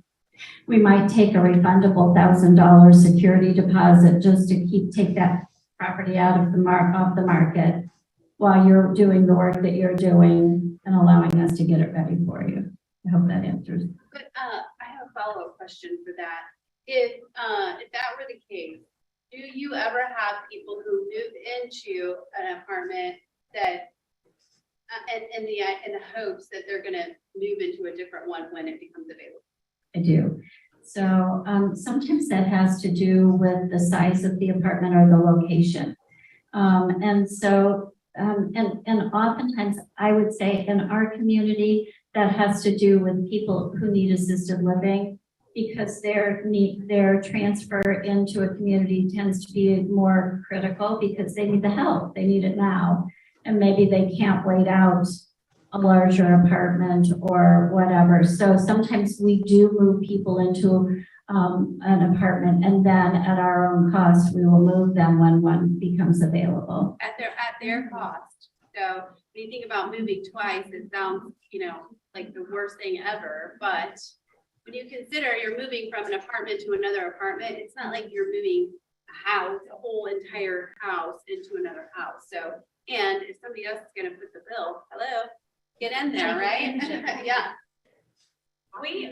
we might take a refundable $1,000 security deposit just to take that property out of the market while you're doing the work that you're doing and allowing us to get it ready for you. I hope that answers. But I have a follow-up question for that. If that were the case, do you ever have people who move into an apartment that in the hopes that they're going to move into a different one when it becomes available? I do. So sometimes that has to do with the size of the apartment or the location. And oftentimes I would say in our community, that has to do with people who need assisted living, because their transfer into a community tends to be more critical because they need the help. They need it now. And maybe they can't wait out a larger apartment or whatever. So sometimes we do move people into an apartment, and then at our own cost, we will move them when one becomes available. At their cost. So when you think about moving twice, it sounds, like the worst thing ever. But when you consider you're moving from an apartment to another apartment, it's not like you're moving a whole entire house into another house. So, and if somebody else is going to put the bill, hello, get in there, right? Yeah. We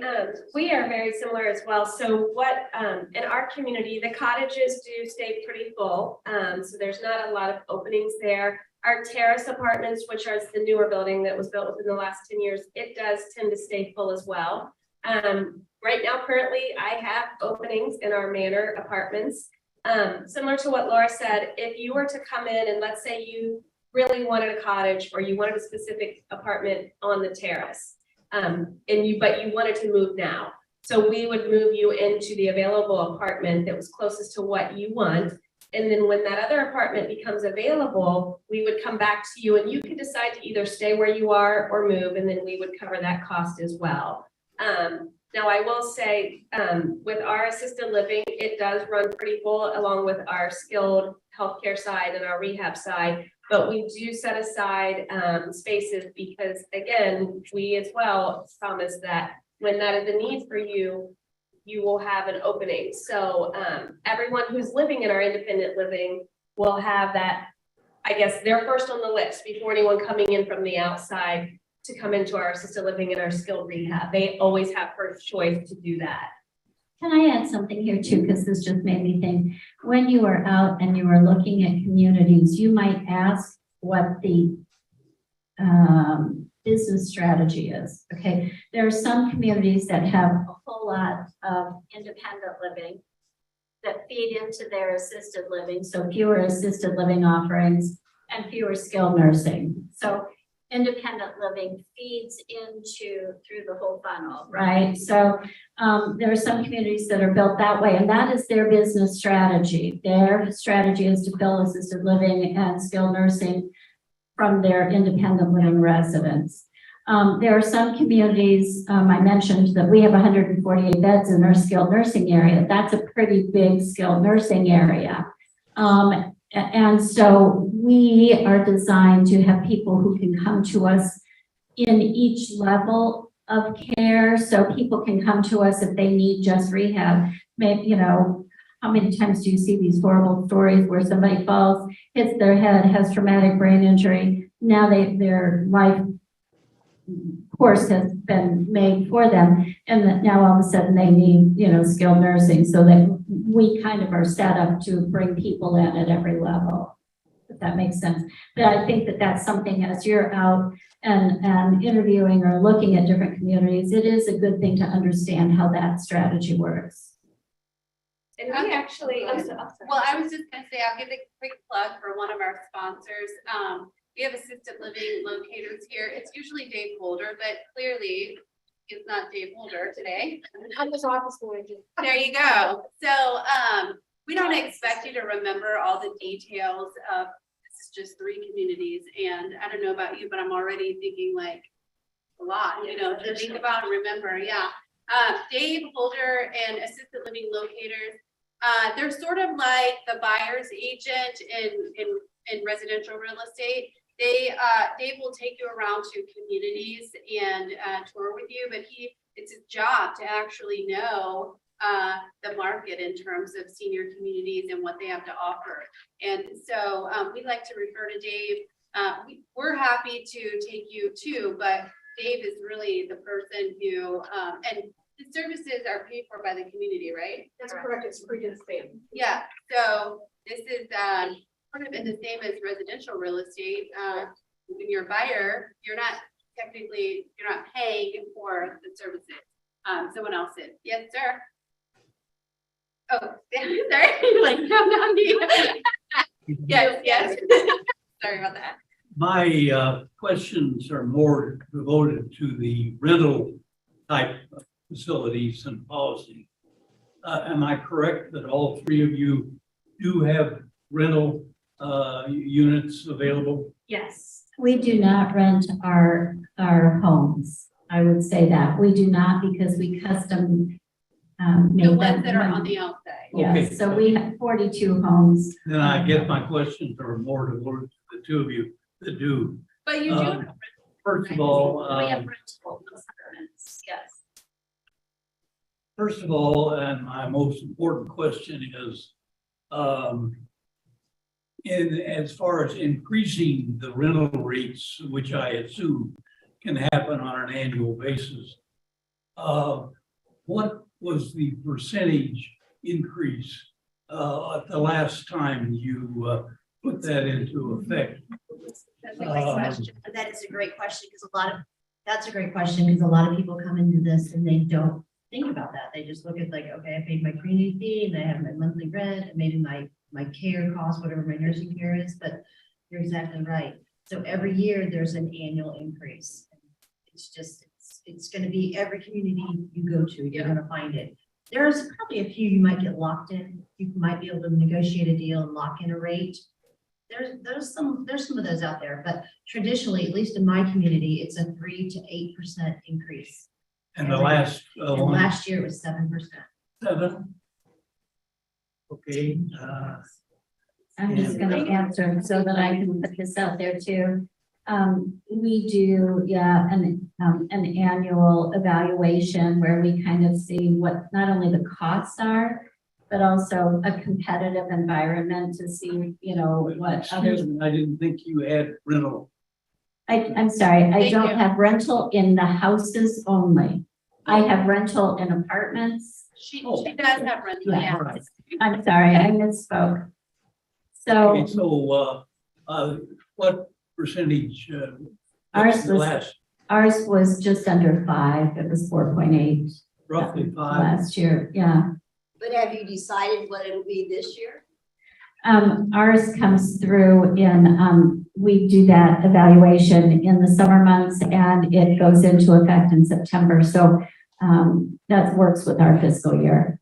are very similar as well. So what, in our community, the cottages do stay pretty full. So there's not a lot of openings there. Our terrace apartments, which are the newer building that was built within the last 10 years, it does tend to stay full as well. Right now, currently, I have openings in our manor apartments. Similar to what Laura said, if you were to come in and let's say you really wanted a cottage or you wanted a specific apartment on the terrace, but you wanted to move now. So we would move you into the available apartment that was closest to what you want. And then when that other apartment becomes available, we would come back to you and you could decide to either stay where you are or move, and then we would cover that cost as well. Now I will say, with our assisted living, it does run pretty full along with our skilled healthcare side and our rehab side, but we do set aside spaces because again, we as well promise that when that is a need for you, you will have an opening. So everyone who's living in our independent living will have that, I guess, they're first on the list before anyone coming in from the outside to come into our assisted living and our skilled rehab. They always have first choice to do that. Can I add something here too? Because this just made me think. When you are out and you are looking at communities, you might ask what the business strategy is. Okay, there are some communities that have a whole lot of independent living that feed into their assisted living, so fewer assisted living offerings and fewer skilled nursing. So independent living feeds through the whole funnel, right? So there are some communities that are built that way, and that is their business strategy. Their strategy is to fill assisted living and skilled nursing from their independent living residents. There are some communities, I mentioned that we have 148 beds in our skilled nursing area. That's a pretty big skilled nursing area. And so we are designed to have people who can come to us in each level of care. So people can come to us if they need just rehab. Maybe, how many times do you see these horrible stories where somebody falls, hits their head, has traumatic brain injury? Now their life course has been made for them, and that now all of a sudden they need, skilled nursing. So that we kind of are set up to bring people in at every level, if that makes sense. But I think that that's something, as you're out and interviewing or looking at different communities, it is a good thing to understand how that strategy works. And we actually, I'm sorry. Well, I was just going to say, I'll give a quick plug for one of our sponsors. We have assisted living locators here. It's usually Dave Holder, but clearly it's not Dave Holder today. I'm his office manager. There you go. So we don't expect you to remember all the details of, this is just 3 communities. And I don't know about you, but I'm already thinking like a lot, to think about and remember. Yeah. Dave Holder and Assisted Living Locators, they're sort of like the buyer's agent in residential real estate. Dave will take you around to communities and tour with you, but it's his job to actually know the market in terms of senior communities and what they have to offer. And so we like to refer to Dave. We're happy to take you too, but Dave is really the person who, and the services are paid for by the community, right? That's correct. It's free to the family. Yeah, so this is sort of in the same as residential real estate. When you're a buyer, you're not paying for the services. Someone else is. Yes, sir. Oh, sorry. Like, no, me. Yes. Sorry about that. My questions are more devoted to the rental type of facilities and policy. Am I correct that all three of you do have rental units available? Yes, we do not rent our homes. I would say that we do not because we custom made The ones them. that are on the outside. Yes, Okay. so we have 42 homes. Then I guess my questions are more devoted to the two of you that do. But you do. have First of all, We have rental apartments, yes. First of all, and my most important question is, as far as increasing the rental rates, which I assume can happen on an annual basis, what was the percentage increase at the last time you put that into effect? That's a great question. That is a great question because that's a great question because a lot of people come into this and they don't think about that. They just look at like, okay, I paid my community fee and I have my monthly rent and maybe my care cost, whatever my nursing care is, but you're exactly right. So every year there's an annual increase. It's going to be every community you go to, you're going to find it. There's probably a few you might get locked in. You might be able to negotiate a deal and lock in a rate. There's some of those out there, but traditionally, at least in my community, it's a 3 to 8% increase. And the last And one, last year it was 7%. 7? Okay. I'm just gonna answer so that I can put this out there too. We do, an annual evaluation where we kind of see what not only the costs are, but also a competitive environment to see, what others. Excuse me, I didn't think you had rental. I'm sorry, I Thank don't you. have rental in the houses only. I have rental in apartments. She does have rental, Yeah. yeah. All right. I'm sorry, I misspoke. Okay, So so what percentage? Ours what's the was- last, ours was just under 5. It was 4.8 roughly 5? last year, yeah. But have you decided what it'll be this year? Ours comes through in, we do that evaluation in the summer months and it goes into effect in September. So that works with our fiscal year.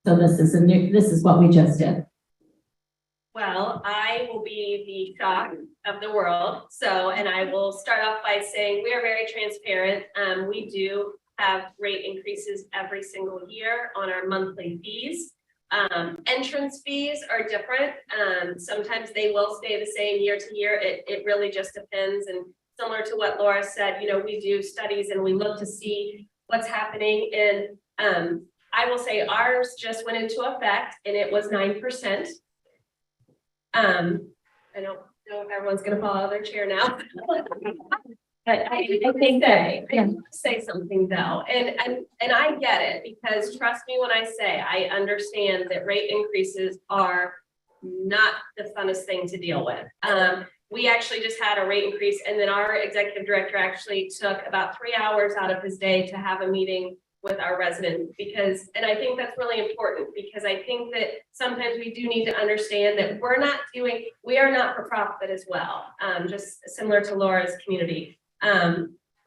So this is what we just did. Well, I will be the shock of the world. And I will start off by saying we are very transparent. We do have rate increases every single year on our monthly fees. Entrance fees are different. Sometimes they will stay the same year to year. It really just depends. And similar to what Laura said, we do studies and we look to see what's happening. And I will say ours just went into effect and it was 9%. I don't know if everyone's going to fall out of their chair now. But I think that I say something though, and I get it because trust me when I say I understand that rate increases are not the funnest thing to deal with. We actually just had a rate increase, and then our executive director actually took about 3 hours out of his day to have a meeting with our residents and I think that's really important because I think that sometimes we do need to understand that we are not for profit as well, just similar to Laura's community.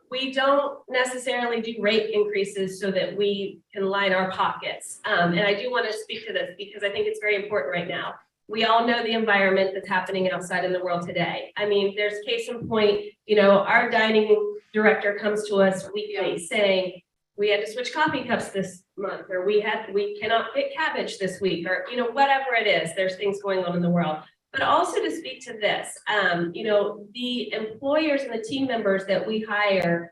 We don't necessarily do rate increases so that we can line our pockets. And I do want to speak to this because I think it's very important right now. We all know the environment that's happening outside in the world today. I mean, there's case in point, our dining director comes to us weekly saying, we had to switch coffee cups this month, or we cannot pick cabbage this week, or, whatever it is, there's things going on in the world. But also to speak to this, you know, the employers and the team members that we hire,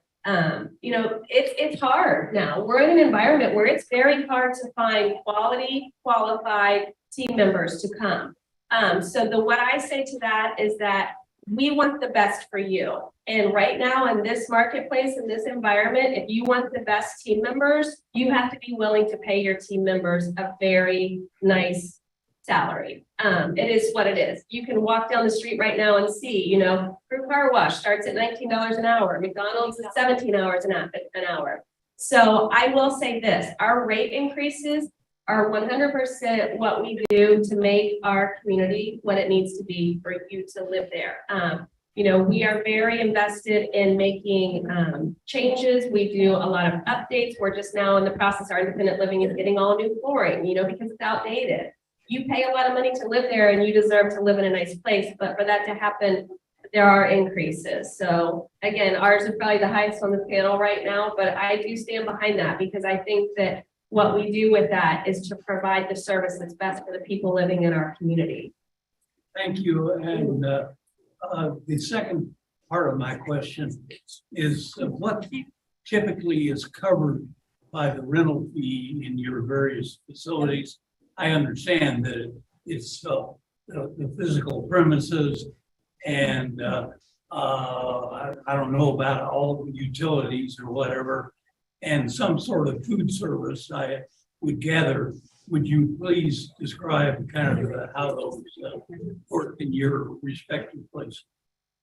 you know, it's hard now. We're in an environment where it's very hard to find quality, qualified team members to come. So what I say to that is that we want the best for you. And right now in this marketplace, in this environment, if you want the best team members, you have to be willing to pay your team members a very nice salary. It is what it is. You can walk down the street right now and see, you know, Crew Car Wash starts at $19 an hour. McDonald's is $17 an hour. So I will say this, our rate increases are 100% what we do to make our community what it needs to be for you to live there. You know, we are very invested in making changes. We do a lot of updates. We're just now in the process, our independent living is getting all new flooring, you know, because it's outdated. You pay a lot of money to live there and you deserve to live in a nice place, but for that to happen, there are increases. So again, ours is probably the highest on the panel right now, but I do stand behind that because I think that what we do with that is to provide the service that's best for the people living in our community. Thank you. And the second part of my question is what typically is covered by the rental fee in your various facilities? I understand that it's the physical premises and I don't know about all the utilities or whatever, and some sort of food service, I would gather. Would you please describe kind of how those work in your respective places?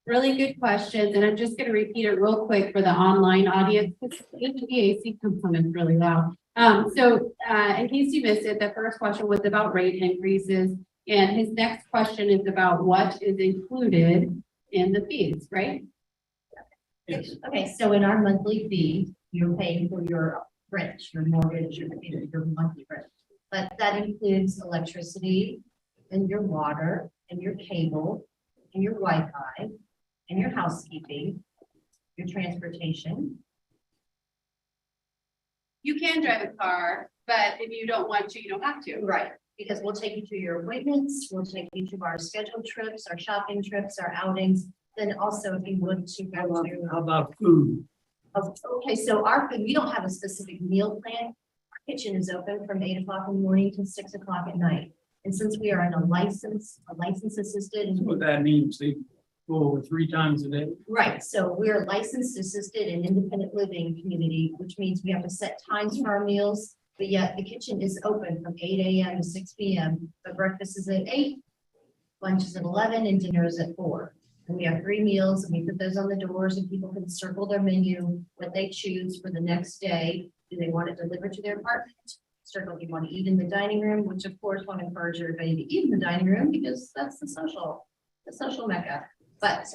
Really good questions, and I'm just going to repeat it real quick for the online audience. The HVAC component really well. In case you missed it, the first question was about rate increases, and his next question is about what is included in the fees, right? Yes. Okay, so in our monthly fee, you're paying for your rent, your mortgage, your monthly rent. But that includes electricity and your water and your cable and your Wi-Fi and your housekeeping, your transportation. You can drive a car, but if you don't want to, you don't have to. Right, because we'll take you to your appointments, we'll take you to our scheduled trips, our shopping trips, our outings. Then also if you want to go to. How about food? Okay, so our food, we don't have a specific meal plan. Our kitchen is open from 8 o'clock in the morning to 6 o'clock at night. And since we are in a license assisted. That's what that means. They go over 3 times a day. Right, so we're licensed assisted and independent living community, which means we have to set times for our meals, but yet the kitchen is open from 8 a.m. to 6 p.m. But breakfast is at 8, lunch is at 11, and dinner is at 4. And we have 3 meals, and we put those on the doors, and people can circle their menu, what they choose for the next day. Do they want it delivered to their apartment? Circle, do you want to eat in the dining room? Which of course, want to encourage everybody to eat in the dining room because that's the social mecca. But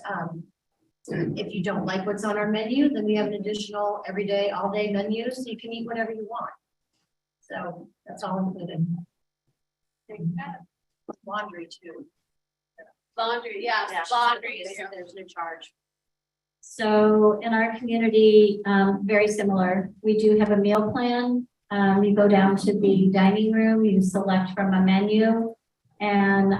if you don't like what's on our menu, then we have an additional everyday, all day menu, so you can eat whatever you want. So that's all included. Laundry too. Laundry, yes, Yeah. laundry. There's no charge. So in our community, very similar. We do have a meal plan. You go down to the dining room, you select from a menu, and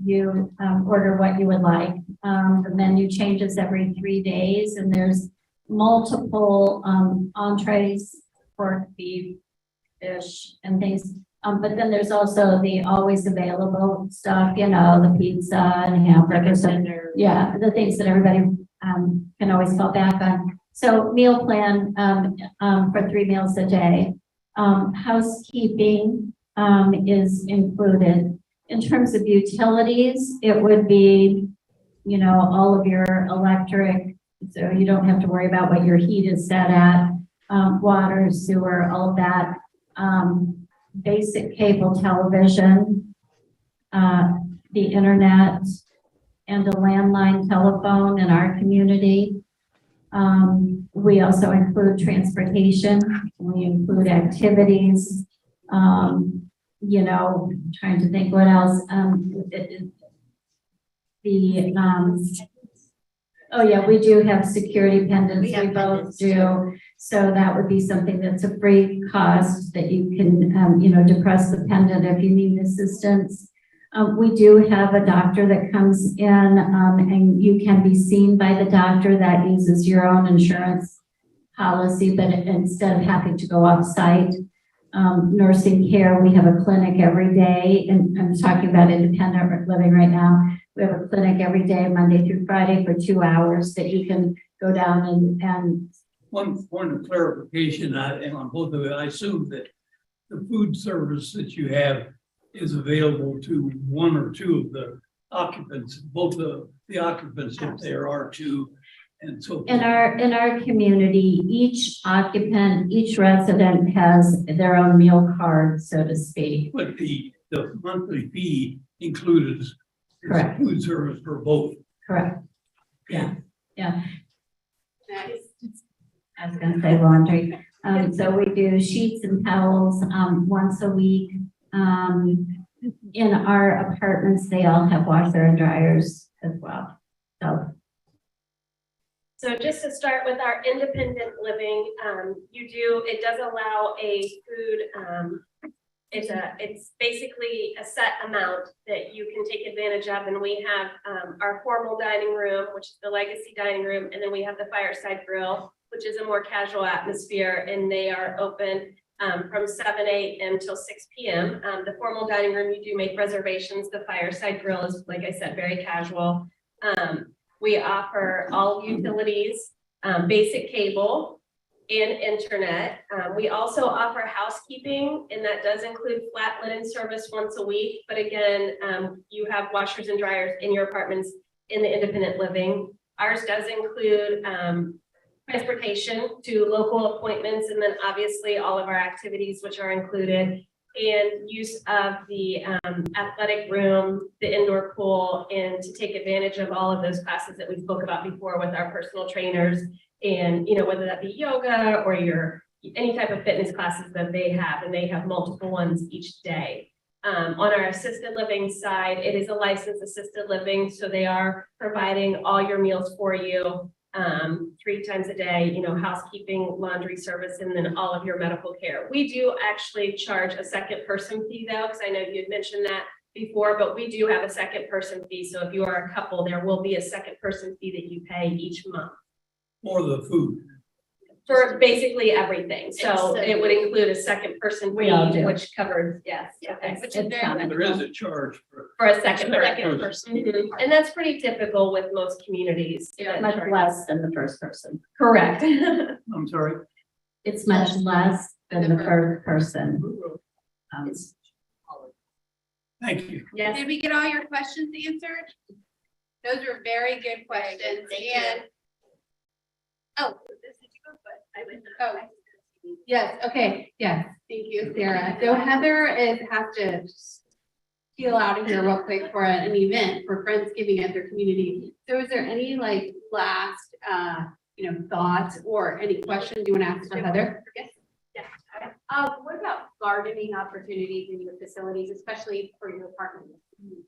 you order what you would like. The menu changes every 3 days, and there's multiple entrees, pork, beef, fish, and things. But then there's also the always available stuff, you know, the pizza and hamburgers, and yeah, the things that everybody can always fall back on. So meal plan for 3 meals a day. Housekeeping is included. In terms of utilities, it would be, you know, all of your electric, so you don't have to worry about what your heat is set at, water, sewer, all of that. Basic cable television, the internet, and a landline telephone in our community. We also include transportation. We include activities. You know, trying to think what else. Oh yeah, we do have security pendants. We both do. So that would be something that's a free cost that you can, you know, depress the pendant if you need assistance. We do have a doctor that comes in, and you can be seen by the doctor that uses your own insurance policy, but instead of having to go off-site. Nursing care, we have a clinic every day, and I'm talking about independent living right now. We have a clinic every day, Monday through Friday, for 2 hours that you can go down and One point of clarification, and on both of it, I assume that the food service that you have is available to one or two of the occupants, both the occupants if there are two, and so. in our community, each occupant, each resident has their own meal card, so to speak. But the monthly fee included Correct. food service for both. Correct. Okay. Yeah. Nice. I was gonna say laundry. So we do sheets and towels, once a week. In our apartments, they all have washer and dryers as well. So just to start with our independent living, it does allow a food, it's basically a set amount that you can take advantage of. And we have our formal dining room, which is the legacy dining room. And then we have the fireside grill, which is a more casual atmosphere, and they are open from 7 a.m. till 6 p.m. The formal dining room, you do make reservations. The fireside grill is, like I said, very casual. We offer all utilities, basic cable, and internet. We also offer housekeeping, and that does include flat linen service once a week. But again, you have washers and dryers in your apartments in the independent living. Ours does include transportation to local appointments, and then obviously all of our activities, which are included, and use of the athletic room, the indoor pool, and to take advantage of all of those classes that we spoke about before with our personal trainers, and whether that be yoga or any type of fitness classes that they have, and they have multiple ones each day. On our assisted living side, it is a licensed assisted living, so they are providing all your meals for you 3 times a day, housekeeping, laundry service, and then all of your medical care. We do actually charge a second person fee though, because I know you had mentioned that before, but we do have a second person fee. So if you are a couple, there will be a second person fee that you pay each month. For the food. For basically everything. So it would include a second person We all fee, do. which covers, yes. Yeah, Okay. which is very And there is a charge For a second Second person. Mhm. And that's pretty typical with most communities. Much less than the first person. Correct. I'm sorry. It's much less than the first person. Thank you. Yes. Did we get all your questions answered? Those were very good questions. And oh, did you go? Oh, Yes, okay, yes, thank you, Sarah. So Heather has to peel out of here real quick for an event for Friendsgiving at their community. So is there any last, thoughts or any questions you want to ask for Heather? yes. What about gardening opportunities in your facilities, especially for your apartment?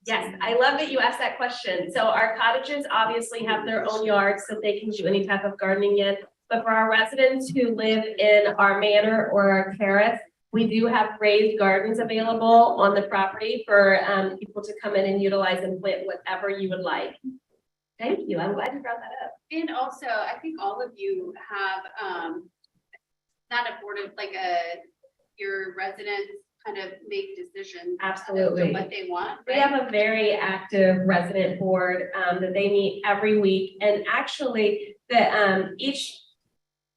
Yes, I love that you asked that question. So our cottages obviously have their own yards, so they can do any type of gardening in. But for our residents who live in our manor or our terrace, we do have raised gardens available on the property for people to come in and utilize and plant whatever you would like. Thank you. I'm glad you brought that up. And also, I think all of you have not a board of your residents kind of make decisions. Absolutely. On what they want. We Right? have a very active resident board that they meet every week. And actually, each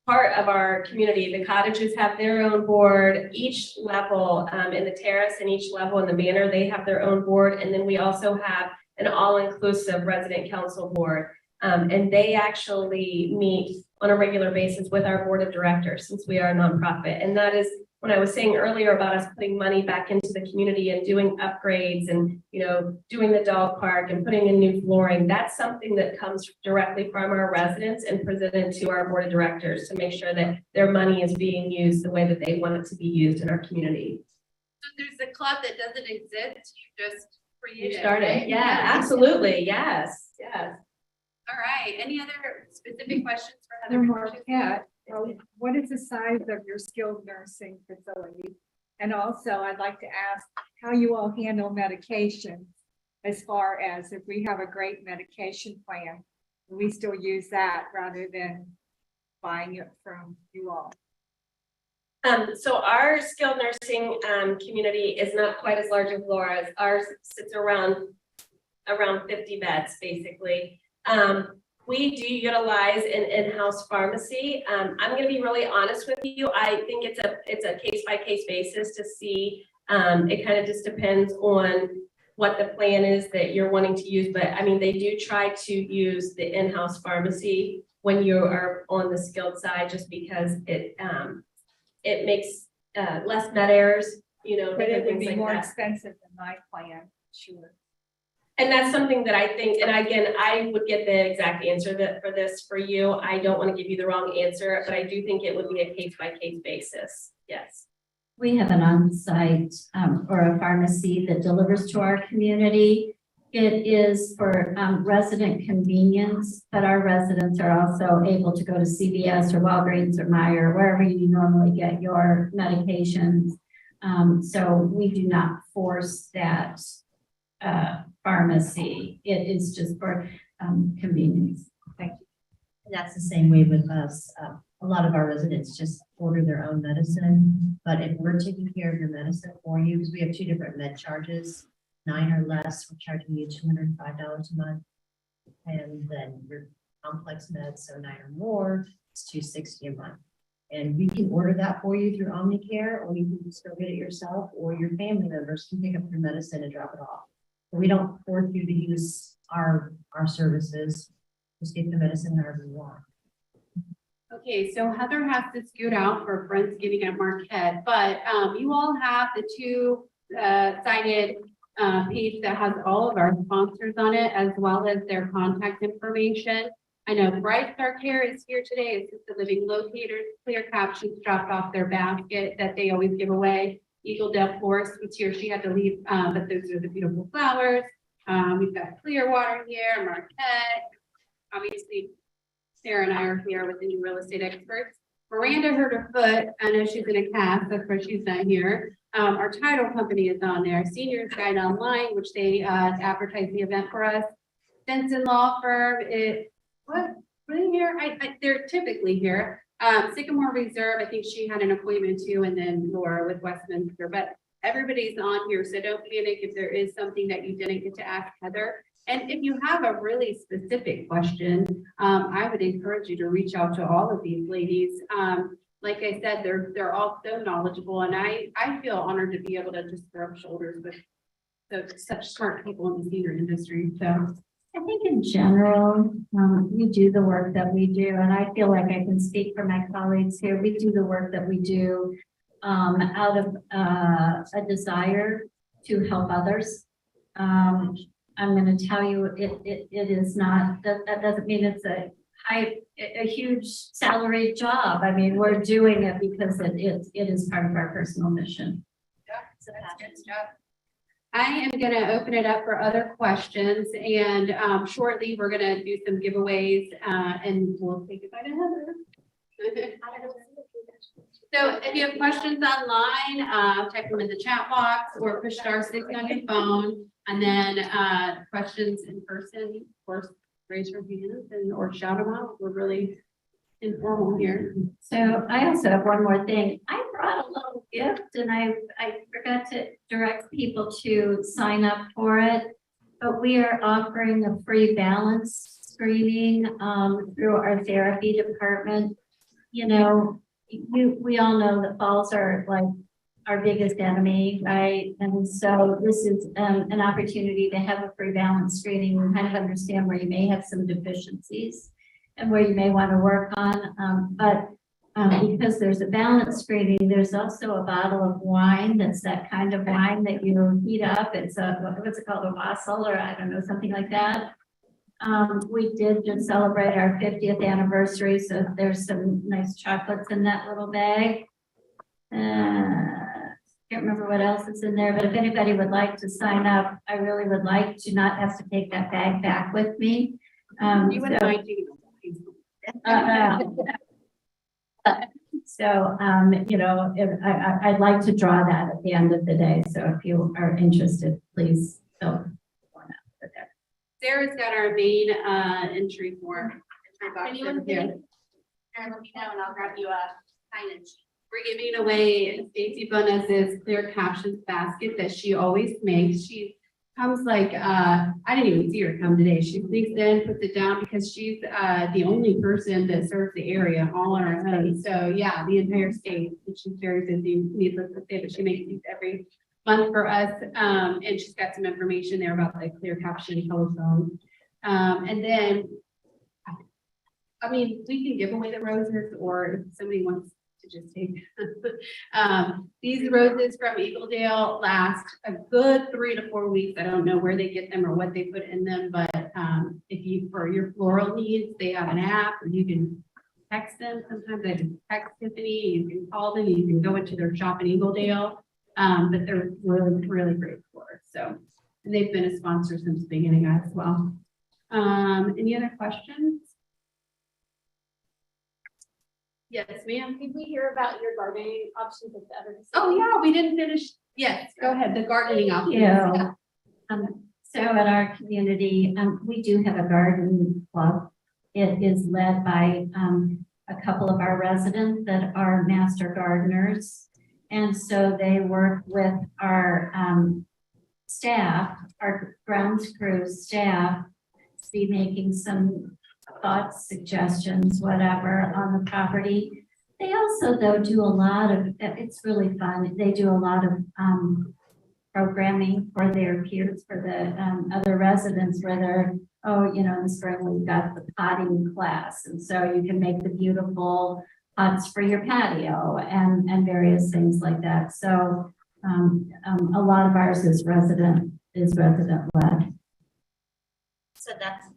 part of our community, the cottages have their own board. Each level in the terrace and each level in the manor, they have their own board. And then we also have an all-inclusive resident council board. And they actually meet on a regular basis with our board of directors, since we are a nonprofit. And that is when I was saying earlier about us putting money back into the community and doing upgrades and, doing the dog park and putting in new flooring. That's something that comes directly from our residents and presented to our board of directors to make sure that their money is being used the way that they want it to be used in our community. So there's a club that doesn't exist, you just created. You started, right? yeah, absolutely, yes, yes. All right, any other specific questions for Heather? Marquette, what is the size of your skilled nursing facility? And also, I'd like to ask how you all handle medication. as far as if we have a great medication plan, we still use that rather than buying it from you all. So our skilled nursing community is not quite as large as Laura's. Ours sits around 50 beds, basically. We do utilize an in-house pharmacy. I'm going to be really honest with you. I think it's a case-by-case basis to see. It kind of just depends on what the plan is that you're wanting to use. But I mean, they do try to use the in-house pharmacy when you are on the skilled side, just because it makes less med errors, you know, But it would things be like more that. expensive than my plan, sure. And that's something that I think, and again, I would get the exact answer for this for you. I don't want to give you the wrong answer, but I do think it would be a case by case basis. Yes. We have an on-site or a pharmacy that delivers to our community. It is for resident convenience, but our residents are also able to go to CVS or Walgreens or Meijer, wherever you normally get your medications. So we do not force that pharmacy. It is just for convenience. Thank you. And that's the same way with us. A lot of our residents just order their own medicine, but if we're taking care of your medicine for you, because we have 2 different med charges, 9 or less, we're charging you $205 a month. And then your complex meds, so 9 or more, it's $260 a month. And we can order that for you through Omnicare, or you can just go get it yourself, or your family members can pick up your medicine and drop it off. But we don't force you to use our services. Just get the medicine however you want. Okay, so Heather has to scoot out for Friendsgiving at Marquette, but you all have the two-sided page that has all of our sponsors on it, as well as their contact information. I know BrightstarCare is here today. Assisted Living Locators, ClearCaptions dropped off their basket that they always give away. Eagledale Florist was here. She had to leave, but those are the beautiful flowers. We've got Clearwater here, Marquette. Obviously, Sarah and I are here with the new real estate experts. Miranda hurt her foot. I know she's in a cast. That's why she's not here. Our title company is on there. SeniorsGuide Online, which they advertise the event for us. Stinson Law Firm. What in here? They're typically here. Sycamore Reserve. I think she had an appointment too, and then Laura with Westminster. But everybody's on here, so don't panic if there is something that you didn't get to ask Heather. And if you have a really specific question, I would encourage you to reach out to all of these ladies. Like I said, they're all so knowledgeable, and I feel honored to be able to just rub shoulders with such smart people in the senior industry. So I think in general, we do the work that we do, and I feel like I can speak for my colleagues here. We do the work that we do out of a desire to help others. I'm going to tell you, it is not, that doesn't mean it's a huge salaried job. I mean, we're doing it because it is part of our personal mission. yeah, so that's good stuff. I am going to open it up for other questions, and shortly we're going to do some giveaways, and we'll take it by to Heather. So if you have questions online, type them in the chat box or push star 6 on your phone. And then questions in person, of course, raise your hands or shout them out. We're really informal here. So I also have one more thing. I brought a little gift, and I forgot to direct people to sign up for it. But we are offering a free balance screening through our therapy department. You know, we all know that falls are like our biggest enemy, right? And so this is an opportunity to have a free balance screening and kind of understand where you may have some deficiencies and where you may want to work on. But because there's a balance screening, there's also a bottle of wine that's that kind of wine that you heat up. It's what's it called, a wassail, or I don't know, something like that. We did just celebrate our 50th anniversary, so there's some nice chocolates in that little bag. Can't remember what else is in there, but if anybody would like to sign up, I really would like to not have to take that bag back with me. You wouldn't mind doing So, you know, I'd like to draw that at the end of the day. So if you are interested, please fill one out. Sarah's got our main, entry form. Entry box Anyone over here. And let me know and I'll grab you a signage. We're giving away Stacy Bones's ClearCaptions basket that she always makes. She comes like, I didn't even see her come today. She sneaks in, puts it down because she's, the only person that serves the area all on her own. So yeah, the entire state, and she's very busy, needless to say, but she makes these every month for us. And she's got some information there about the ClearCaption telephone. And then, I mean, we can give away the roses, or if somebody wants to just take. These roses from Eagledale last a good 3 to 4 weeks. I don't know where they get them or what they put in them, but if you, for your floral needs, they have an app, or you can text them. Sometimes I just text Tiffany, you can call them, you can go into their shop in Eagledale. But they're really, really great for us. So, and they've been a sponsor since the beginning as well. Any other questions? Yes, ma'am. Did we hear about your gardening options at the other? Oh, yeah, we didn't finish. Yes, go ahead. The gardening options. Yeah. So at our community, we do have a garden club. It is led by a couple of our residents that are master gardeners. And so they work with our staff, our grounds crew staff, to be making some thoughts, suggestions, whatever on the property. They also, though, do a lot of, it's really fun. They do a lot of programming for their peers, for the other residents, where they're, oh, you know, in the spring we've got the potting class. And so you can make the beautiful pots for your patio and various things like that. So a lot of ours is resident led. So that's,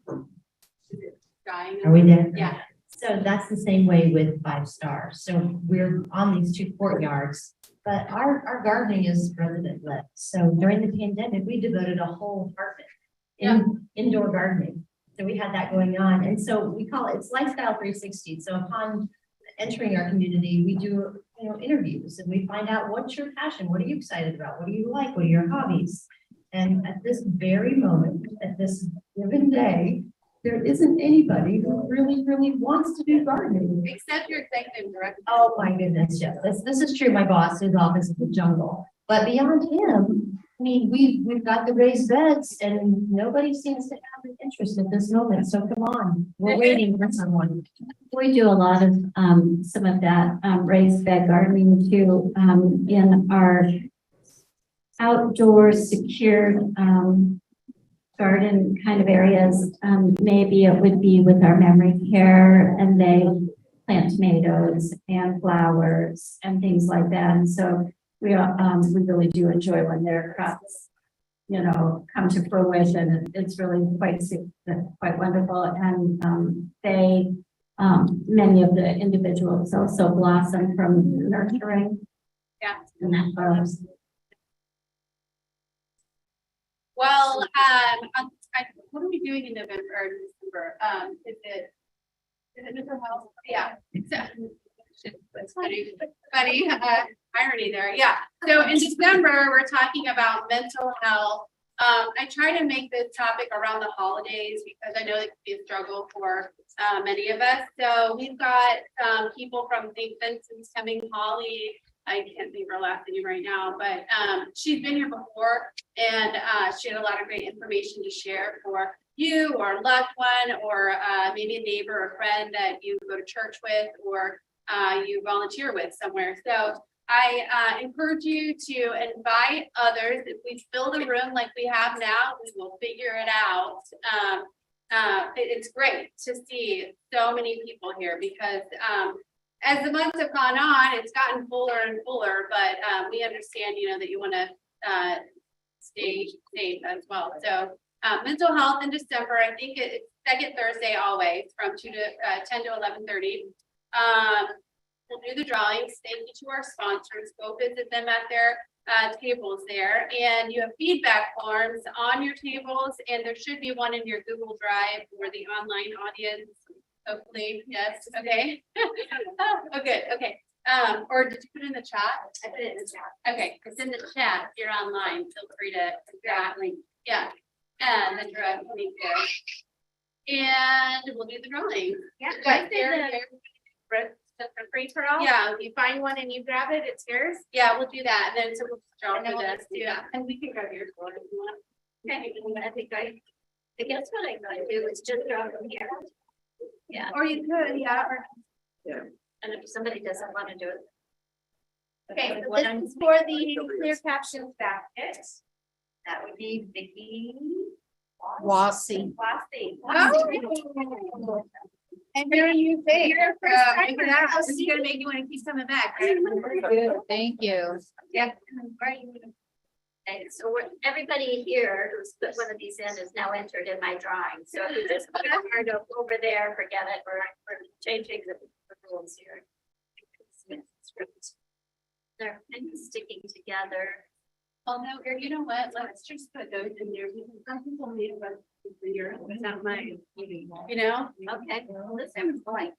Dying. are we there? Yeah. So that's the same way with 5 stars. So we're on these 2 courtyards, but our gardening is resident led. So during the pandemic, we devoted a whole apartment indoor gardening. So we had that going on. And so we call it, it's lifestyle 360. So upon entering our community, we do, you know, interviews, and we find out what's your passion, what are you excited about, what do you like, what are your hobbies. And at this very moment, at this given day, there isn't anybody who really wants to do gardening. Except your executive director. Oh my goodness, yes, this is true. My boss, his office is the jungle. But beyond him, I mean, we've got the raised beds, and nobody seems to have an interest at this moment. So come on, we're waiting for someone. We do a lot of some of that raised bed gardening too in our outdoor secured garden kind of areas. Maybe it would be with our memory care, and they plant tomatoes and flowers and things like that. And so we really do enjoy when their crops, you know, come to fruition. It's really quite wonderful. And they, many of the individuals also blossom from nurturing. Yeah. And that grows. Well, what are we doing in November or December? Is it mental health? Yeah. That's funny irony there. Yeah. So in December, we're talking about mental health. I try to make this topic around the holidays because I know it can be a struggle for many of us. So we've got people from St. Vincent's coming. Holly, I can't think of her last name right now, but she's been here before, and she had a lot of great information to share for you or a loved one, or maybe a neighbor or friend that you go to church with, or you volunteer with somewhere. So I encourage you to invite others. If we fill the room like we have now, we will figure it out. It's great to see so many people here because as the months have gone on, it's gotten fuller and fuller, but we understand, you know, that you want to stay safe as well. So mental health in December, I think it's second Thursday always from 10 to 11:30. We'll do the drawings. Thank you to our sponsors. Go visit them at their tables there. And you have feedback forms on your tables, and there should be one in your Google Drive for the online audience. Hopefully, yes. Okay. Oh, good. Okay. Or did you put it in the chat? I put it in the chat. Okay. It's in the chat. If you're online, feel free to grab that link. Yeah. And then draw a ponytail. And we'll do the drawing. Yeah, Guys, I did here, the- here. The free for all? Yeah, if you find one and you grab it, it's yours. Yeah, we'll do that. And then so we'll draw And then for we'll this just do too. that. And we can grab yours for if you want. Okay, I think I guess what I'm gonna do is just draw from here. Yeah, Or you could, yeah. and if somebody doesn't want to do it. Okay, so What this I'm- is for the clear captions basket. That would be Vicky. Wassy. Oh. And here you say, this is gonna make you wanna keep coming back. Right? Thank you. Yeah. Okay, so everybody here who's put one of these in is now entered in my drawing, so if you just put a card over there, forget it, we're changing the rules here. They're kind of sticking together. Oh, no, or you know what, let's just put those in there, because some people need a for your, without mine, you know? Okay, well, this is going.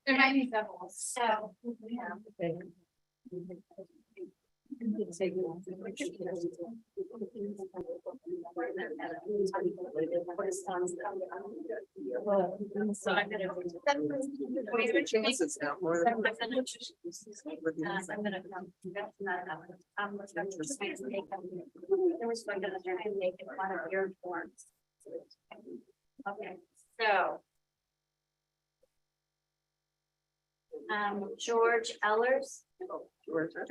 There might be several. So. So I'm gonna. Okay, so. George Ellers. George. That's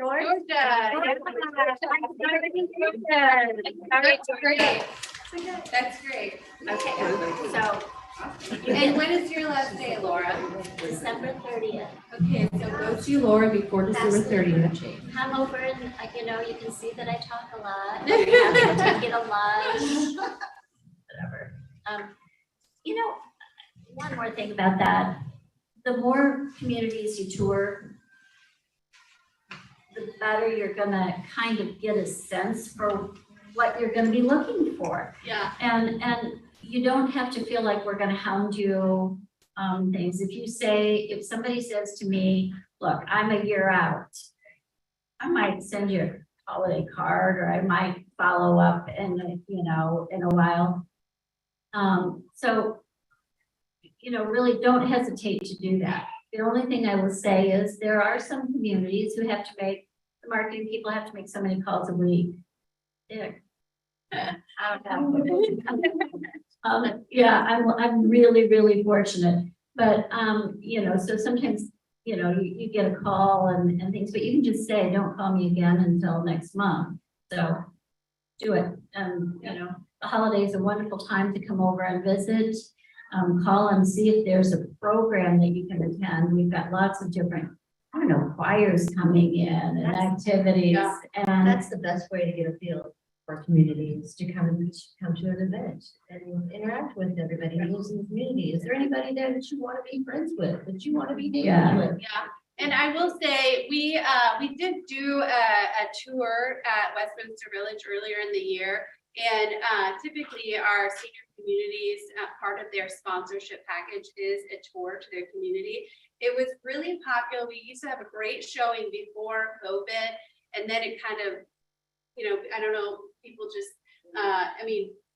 great. Okay, so. And when is your last day, Laura? December 30th. Okay, so go To Laura before December 30th. Come over and, you know, you can see that I talk a lot. Have to get a lunch. Whatever. You know, one more thing about that. The more communities you tour, the better you're gonna kind of get a sense for what you're gonna be looking for. Yeah. And you don't have to feel like we're gonna hound you on things. If somebody says to me, look, I'm a year out, I might send you a holiday card, or I might follow up in a while. So, really don't hesitate to do that. The only thing I will say is there are some communities who have to make, the marketing people have to make so many calls a week. I'm really fortunate, but, so sometimes, you get a call and things, but you can just say, don't call me again until next month. So do it. The holiday is a wonderful time to come over and visit. Call and see if there's a program that you can attend. We've got lots of different, choirs coming in and activities. Yeah. And That's the best way to get a feel for communities, to come to an event and interact with everybody who lives in the community. Is there anybody there that you want to be friends with, that you want to be dating with? Yeah, and I will say, we did do a tour at Westminster Village earlier in the year. And typically our senior communities, part of their sponsorship package is a tour to their community. It was really popular. We used to have a great showing before COVID, and then it kind of, I don't know, people just,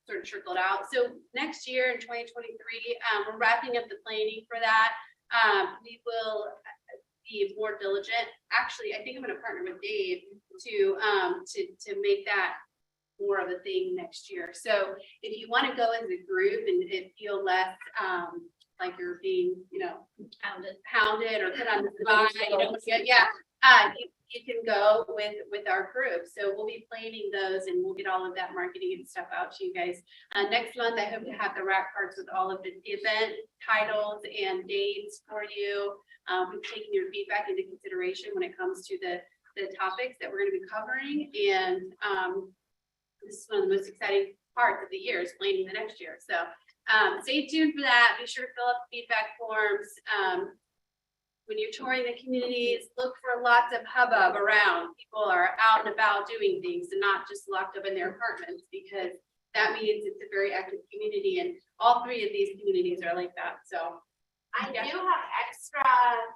sort of trickled out. So next year in 2023, we're wrapping up the planning for that. We will be more diligent. Actually, I think I'm going to partner with Dave to make that more of a thing next year. So if you want to go as a group and feel less like you're being, hounded or put on the spot, you can go with our group. So we'll be planning those, and we'll get all of that marketing and stuff out to you guys. Next month, I hope to have the rack cards with all of the event titles and dates for you. We've taken your feedback into consideration when it comes to the topics that we're going to be covering. And this is one of the most exciting parts of the year, is planning the next year. So stay tuned for that. Be sure to fill out the feedback forms. When you're touring the communities, look for lots of hubbub around. People are out and about doing things and not just locked up in their apartments, because that means it's a very active community, and all three of these communities are like that. So I do have extra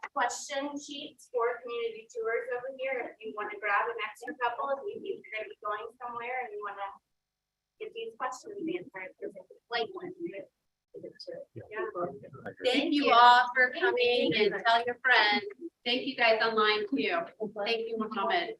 question sheets for community tours over here. If you want to grab an extra couple, if you're going to be going somewhere and you want to get these questions answered, there's a blank one. Yeah. Thank you all for coming and tell your friends. Thank you guys online too. Thank you, Mohammed.